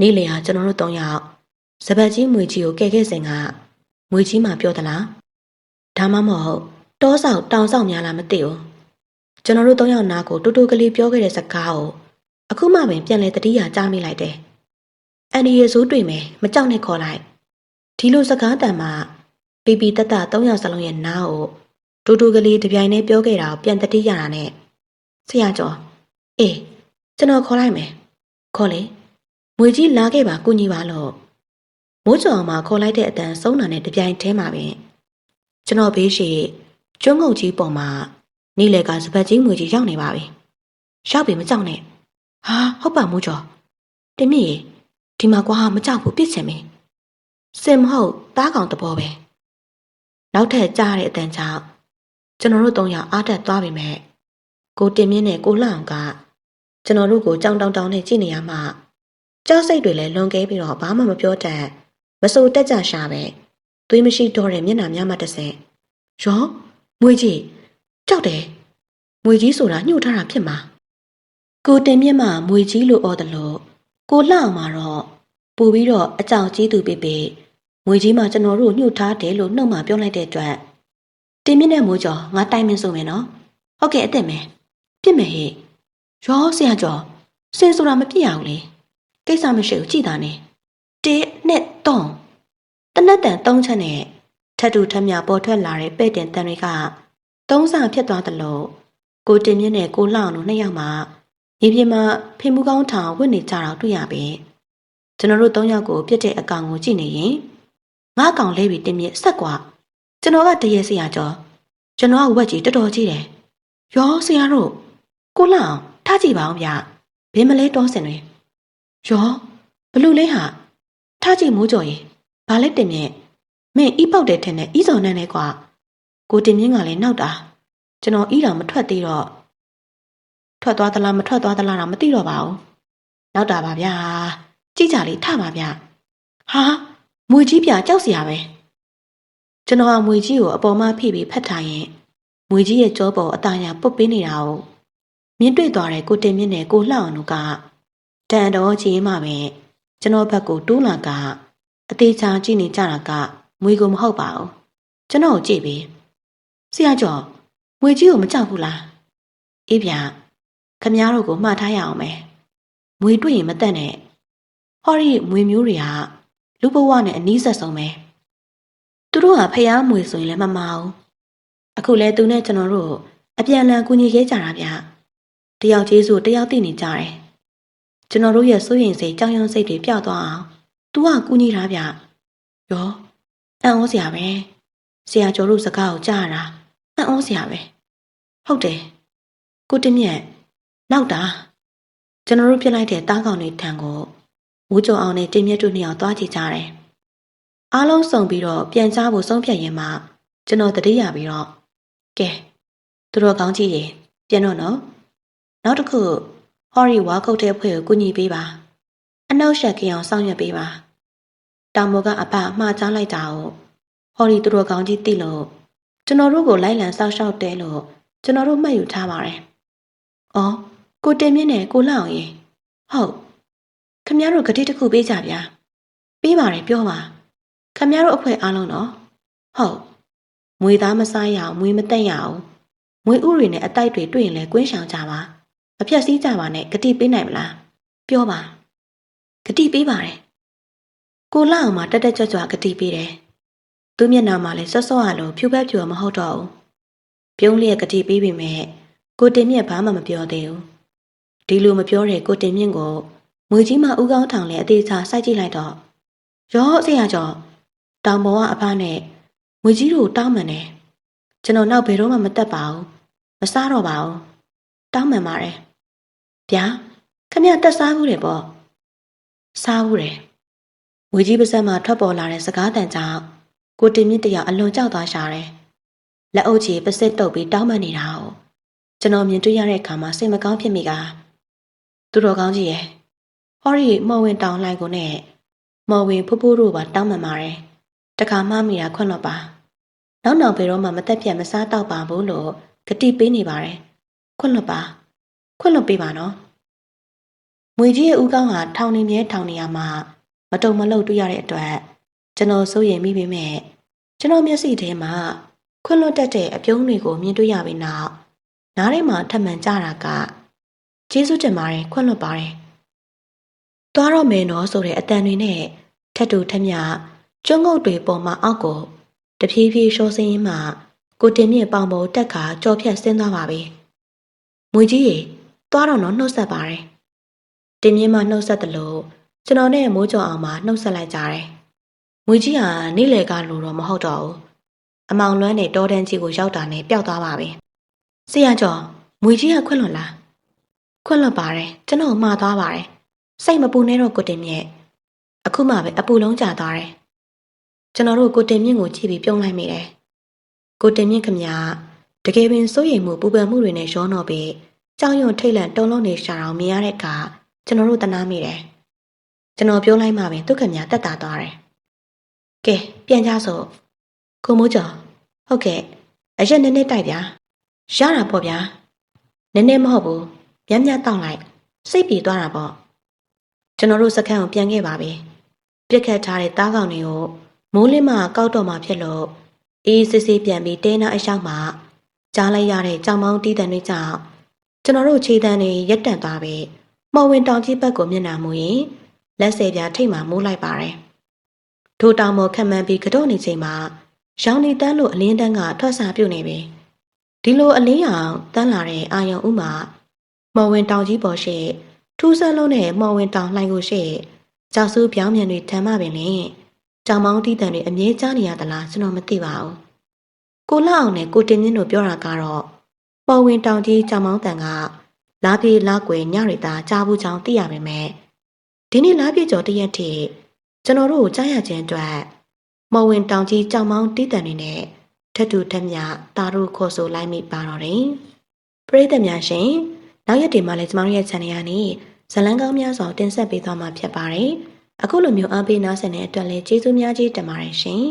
နေ့လေဟာကျွန်တော်တို့၃ယောက်စပတ်ကြီးမွေကြီးကိုကဲခဲ့စဉ်ကမွေကြီးမှပြောသလားဒါမှမဟုတ်တောဆောင်တောင်ဆောင်များလားမသိဘူးကျွန်တော်တို့၃ယောက်နားကိုတူတူကလေးပြောခဲ့တဲ့စကားကိုအခုမှပင်ပြန်လဲတတိယကြားမိလိုက်တယ်အန်ဒီရေဆိုးတွေ့မယ်မကြောက်နဲ့ခေါ်လိုက်ဒီလိုစကားတန်မှာပီပီတတ၃ယောက်စလုံးရဲ့နားကိုတူတူကလေးတပြိုင်တည်းပြောခဲ့တာကိုပြန်တတိယတာနဲ့ဆရာကျော်အေးကျွန်တော်ခေါ်လိုက်မယ်ခေါ်လေမွေကြီးလာခဲ့ပါကုညီပါလို့မိုးကျော်မှာခေါ်လိုက်တဲ့အတန်ဆုံးတာနဲ့တပြိုင်တည်းမှာပင်ကျွန်တော်ဘေးရှိကျွန်းငုံကြီးပေါ်မှာနေ့လယ်ကစပတ်ကြီးမွေကြီးရောက်နေပါပြီရောက်ပြီမကြောက်နဲ့ဟာဟုတ်ပါမိုးကျော်တင်မြင့်ဒီမှာကွာမကြောက်ဘူးပြစ်ချင်ပြီစင်မဟုတ်တားကောင်တဘောပဲနောက်ထပ်ကြားတဲ့အတန်ကြောင့်ကျွန်တော်တို့၃ယောက်အားတက်သွားပြီမဲ့ကိုတင်မြင့်နဲ့ကိုလှအောင်ကကျွန်တော်တို့ကိုကြောင်တောင်နဲ့ကြည့်နေရမှကြောက်စိတ်တွေလည်းလွန်ကဲပြီးတော့ဘာမှမပြောတတ်မစိုးတက်ကြရှာပဲသွေးမရှိတော့တဲ့မျက်နှာများမှတစ်စင်ရောမွေကြီးကြောက်တယ်မွေကြီးဆိုတာညှို့ထားတာဖြစ်မှာကိုတင်မြင့်မှမွေကြီးလို့အော်တယ်လို့ကိုလှအောင်မှာတော့ပူပြီးတော့အကြောင်ကြီးသူပေမွေကြီးမှကျွန်တော်တို့ညှို့ထားတယ်လို့နှုတ်မှပြောလိုက်တဲ့အတွက်တင်မြင့်နဲ့မိုးကျော်ငါတိုင်မင်းဆိုမယ်နော်ဟုတ်ကဲ့အသက်မယ်ပြစ်မယ်ဟဲ့ရောဆရာကျော်စင်ဆိုတာမပြစ်ရဘူးလေကိစ္စမရှိဘူးကြည်တာနဲ့1 2 3တနက်တန်3ချက်နဲ့ထပ်တူထမြပေါ်ထွက်လာတဲ့ပဲ့တင်တန်တွေက3ဆဖြစ်သွားတယ်လို့ကိုတင်မြင့်နဲ့ကိုလှအောင်တို့2ယောက်မှမြေပြင်မှာဖေမှုကောင်းထောင်ဝင့်နေကြတာတွေ့ရပြီကျွန်တော်တို့3ယောက်ကိုပြစ်တဲ့အကောင်ကိုကြည့်နေရင်ငါအကောင်လေးပြီးတင်မြင့်ဆက်ကွာကျွန်တော်ကတရေဆရာကျော်ကျွန်တော်ကဝက်ကြီးတော်တော်ကြီးတယ်ရောဆရာတို့ကိုလှအောင်ထားကြည့်ပါအောင်ဗျဘင်းမလေးတောစင်တွေရောဘလူလေးဟာထားကြည့်မိုးကျော်ရင်ဘာလဲတင်မြင့်မင်းဤပေါက်တယ်ထင်တယ်ဤစော်နန်းနဲ့ကွာကိုတင်မြင့်ကလည်းနောက်တာကျွန်တော်ဤတော်မထွက်သေးတော့ထွက်သွားသလားမထွက်သွားသလားတော့မသိတော့ပါဘူးနောက်တာပါဗျာကြည့်ကြလေးထပါဗျဟာမွေကြီးပြကြောက်စရာပဲကျွန်တော်ကမွေကြီးကိုအပေါ်မှာဖိပြီးဖတ်ထားရင်မွေကြီးရဲ့ကြောပေါ်အသားရပုတ်ပေးနေတာကိုမြင်တွေ့သွားတဲ့ကိုတင်မြင့်နဲ့ကိုလှအောင်တို့ကတန်တော်ကြီးမှပဲကျွန်တော်ဘက်ကိုတိုးလာကအသေးချာကြည့်နေကြတာကမွေကိုမဟုတ်ပါဘူးကျွန်တော်ကိုကြည့်ပြီးဆရာကျော်မွေကြီးကိုမကြောက်ဘူးလားအေးဗျာခမည်းတော်ကိုမှားထားရအောင်မယ်မွေတွေ့ရင်မတက်နဲ့ဟောဒီမွေမျိုးတွေကလူဘဝနဲ့အနီးဆက်ဆုံးပဲသူတို့ကဖျားမွေဆိုရင်လည်းမမအောင်အခုလဲသူနဲ့ကျွန်တော်တို့အပြန်လန်ကူညီရဲကြတာဗျတယောက်ကျေးဇူးတယောက်သိနေကြတယ်ကျွန်တော်တို့ရဲ့စိုးရင်စိတ်ကြောင်ရုံစိတ်တွေပျောက်သွားအောင် ။ "तू ကကူညီတာဗျ။ရောအံ့ဩစရာပဲ။ဆရာကျော်တို့စကားကိုကြားရတာအံ့ဩစရာပဲ။ဟုတ်တယ်။ကိုတင်မြတ်နောက်တာကျွန်တော်တို့ပြစ်လိုက်တဲ့တားကောင်တွေထံကိုဦးကျော်အောင်နဲ့တင်မြတ်တို့နှစ်ယောက်သွားကြည့်ကြတယ်။အားလုံးစုံပြီးတော့ပြန်ကြားဖို့ဆုံးဖြတ်ရင်မှကျွန်တော်တတိယပြီးတော့ကဲသူတို့ကောင်းကြည့်ရင်ပြန်တော့နော်။နောက်တစ်ခုဟော်ရီဝါခုတ်တဲ့ဖွဲ့ကိုကူညီပေးပါ။အနောက်ရှက်ကအောင်ဆောင်ရွက်ပေးပါ။တောင်ပေါ်ကအဖမှားချလိုက်တာကိုဟော်ရီသူတို့ကောင်းကြီးသိလို့ကျွန်တော်တို့ကိုလိုက်လံစောက်ရှောက်တဲလို့ကျွန်တော်တို့မှတ်ယူထားပါတယ်။အော်ကိုတင်မြင့်နဲ့ကိုလောက်ရင်ဟုတ်ခမရတို့ဂတိတစ်ခုပေးကြဗျာ။ပေးပါတယ်ပြောပါ။ခမရတို့အဖွဲအားလုံးတော့ဟုတ်မွေသားမစားရအောင်မွေမတက်ရအောင်မွေဥတွေနဲ့အတိုက်တွေတွေ့ရင်လည်းကွင်းရှောင်ကြပါမဖြတ်စည်းကြပါနဲ့ဂတိပေးနိုင်မလားပြောပါဂတိပေးပါတယ်ကိုလောက်အောင်မှတက်တက်ကြွကြွဂတိပေးတယ်သူမျက်နှာမှာလည်းစောစောရလို့ဖြူပက်ဖြူမဟုတ်တော့ဘူးပြုံးလျက်ဂတိပေးပေမဲ့ကိုတင်မြင့်ဘာမှမပြောသေးဘူးဒီလိုမပြောတဲ့ကိုတင်မြင့်ကိုငွေကြီးမှဥကောင်းထောင်လည်းအသေးစားစိုက်ကြည့်လိုက်တော့ရောဆရာကျော်တောင်ပေါ်ကအဖနဲ့ငွေကြီးတို့တောင်းမှန်တယ်ကျွန်တော်နောက်ဘယ်တော့မှမတက်ပါဘူးမစားတော့ပါဘူးတောင်းမှန်ပါတယ်ဗျာခမရတက်စားဘူးတယ်ပေါ့စားဘူးတယ်ငွေကြီးပါးစပ်မှာထွက်ပေါ်လာတဲ့စကားတန်ကြောင့်ကိုတင်မြင့်တယောက်အလွန်ကြောက်သွားရှာတယ်လက်အုပ်ချီပါးစပ်တုပ်ပြီးတောင်းမှန်နေတာကိုကျွန်တော်မြင်တွေ့ရတဲ့အခါမှာစိတ်မကောင်းဖြစ်မိကသူတော်ကောင်းကြီးရဲ့ဟောရီမော်ဝင်တောင်လိုက်ကိုနဲ့မော်ဝင်ဖူးဖူးတို့ပါတောင်းမှန်ပါတယ်တခါမှမိတာခွင့်လွှတ်ပါနောက်ဘယ်တော့မှမတက်ပြတ်မစားတော့ပါဘူးလို့ဂတိပေးနေပါတယ်ခွင့်လွှတ်ပါခွင့်လွှတ်ပေးပါနော်ငွေကြီးရဲ့ဦးကောင်းဟာထောင်နေမြဲထောင်နေရမှာမတုံမလုံတွေ့ရတဲ့အတွက်ကျွန်တော်စိုးရိမ်မိပေမဲ့ကျွန်တော်မျက်စိထဲမှာခွင့်လွှတ်တတ်တဲ့အပြုံးတွေကိုမြင်တွေ့ရပြီးနောက်နားထဲမှာထပ်မံကြတာကကျေးဇူးတင်ပါတယ်ခွင့်လွှတ်ပါတယ်သွားတော့မယ်နော်ဆိုတဲ့အတန်တွေနဲ့ထက်တူထက်မြကျွန်းငုတ်တွေပေါ်မှာအောက်ကိုတဖြည်းဖြည်းရှောဆင်းရင်းမှကိုတင်မြင့်ပေါင်ပေါ်တက်ခါကြော်ဖြတ်ဆင်းသွားပါပြီ။မွေကြီးရေသွားတော့နှုတ်ဆက်ပါတယ်။တင်မြင့်မှနှုတ်ဆက်တယ်လို့ကျွန်တော်နဲ့မိုးကြော်အောင်မှနှုတ်ဆက်လိုက်ကြတယ်။မွေကြီးဟာနေ့လယ်ကလိုတော့မဟုတ်တော့ဘူး။အမောင်လွမ်းနဲ့တောတန်းကြီးကိုရောက်တာနဲ့ပျောက်သွားပါပြီ။ဆရာကျော်မွေကြီးကခွင့်လွှတ်လား။ခွင့်လွှတ်ပါတယ်ကျွန်တော်မှားသွားပါတယ်။စိတ်မပူနဲ့တော့ကိုတင်မြင့်အခုမှပဲအပူလုံးကျသွားတယ်။ကျွန်တော်တို့ကိုတင်မြင့်ကိုကြည့်ပြီးပြုံးလိုက်မိတယ်။ကိုတင်မြင့်ခမညာတကယ်ပင်စိုးရိမ်မှုပူပန်မှုတွေနဲ့ရောတော့ပြီးကြောင်ရွံထိတ်လန့်တုံလုံးနေရှာအောင်မြင်ရတဲ့အခါကျွန်တော်တို့တနာမိတယ်။ကျွန်တော်ပြောလိုက်မှပဲသူခမညာတက်တာသွားတယ်။ကဲပြန်ကြစို့ကိုမိုးကျော်ဟုတ်ကဲ့အရက်နည်းနည်းတိုက်ဗျာ။ရတာပေါ့ဗျာ။နည်းနည်းမဟုတ်ဘူး။မြတ်မြတ်တောက်လိုက်စိတ်ပြေသွားတာပေါ့။ကျွန်တော်တို့စခန်းကိုပြန်ခဲ့ပါပြီ။ပြက်ခတ်ထားတဲ့တားကောင်တွေကိုမိုးလင်းမှကောက်တော့မှဖြစ်လို့အေးစစ်စစ်ပြန်ပြီးတဲနာအရောက်မှကြားလိုက်ရတဲ့ကြောင်မောင်းတီးတန်တွေကြောင့်ကျွန်တော်တို့ခြေတန်းတွေရက်တန့်သွားပြီးမော်ဝင်တောင်ကြီးဘက်ကိုမျက်နှာမူရင်လက်ဆယ်ပြားထိတ်မှမိုးလိုက်ပါတယ်။ထိုတောင်ပေါ်ခက်မှန်းပြီးကတော့နေချိန်မှာရောင်နေတန်းလို့အလင်းတန်းကထွက်စာပြုတ်နေပြီ။ဒီလိုအလင်းရောင်တန်းလာတဲ့အာယုံဥမှာမော်ဝင်တောင်ကြီးပေါ်ရှိထူးဆန်းလုံးနဲ့မော်ဝင်တောင်လှိုင်ကိုရှိကြောက်စူးပြောင်းမြန်တွေထမ်းမှပင်လေကြောင်မောင်းတီးတန်တွေအမြဲကြားနေရသလားကျွန်တော်မသိပါဘူးကိုလှအောင်နဲ့ကိုတင်မြင့်တို့ပြောတာကတော့ပေါ်ဝင်တောင်ကြီးကြောင်မောင်းတန်ကလားပြေလားကွယ်ညရီသားကြားဘူးချောင်းသိရပါမယ်ဒီနေ့လားပြေကျော်တရက်ထိကျွန်တော်တို့ကြားရခြင်းအတွက်မော်ဝင်တောင်ကြီးကြောင်မောင်းတီးတန်တွေနဲ့ထက်တူထက်မြတာတို့ခေါ်ဆိုလိုက်မိပါတော့တယ်ပရိသတ်များရှင်နောက်ရက်တွေမှာလည်းကျမတို့ရဲ့ channel ကနေဇလန်းကောင်းများစွာတင်ဆက်ပေးသွားမှာဖြစ်ပါတယ်အခုလိုမျိုးအားပေးနားဆင်တဲ့အတွက်လည်းကျေးဇူးများကြီးတင်ပါတယ်ရှင်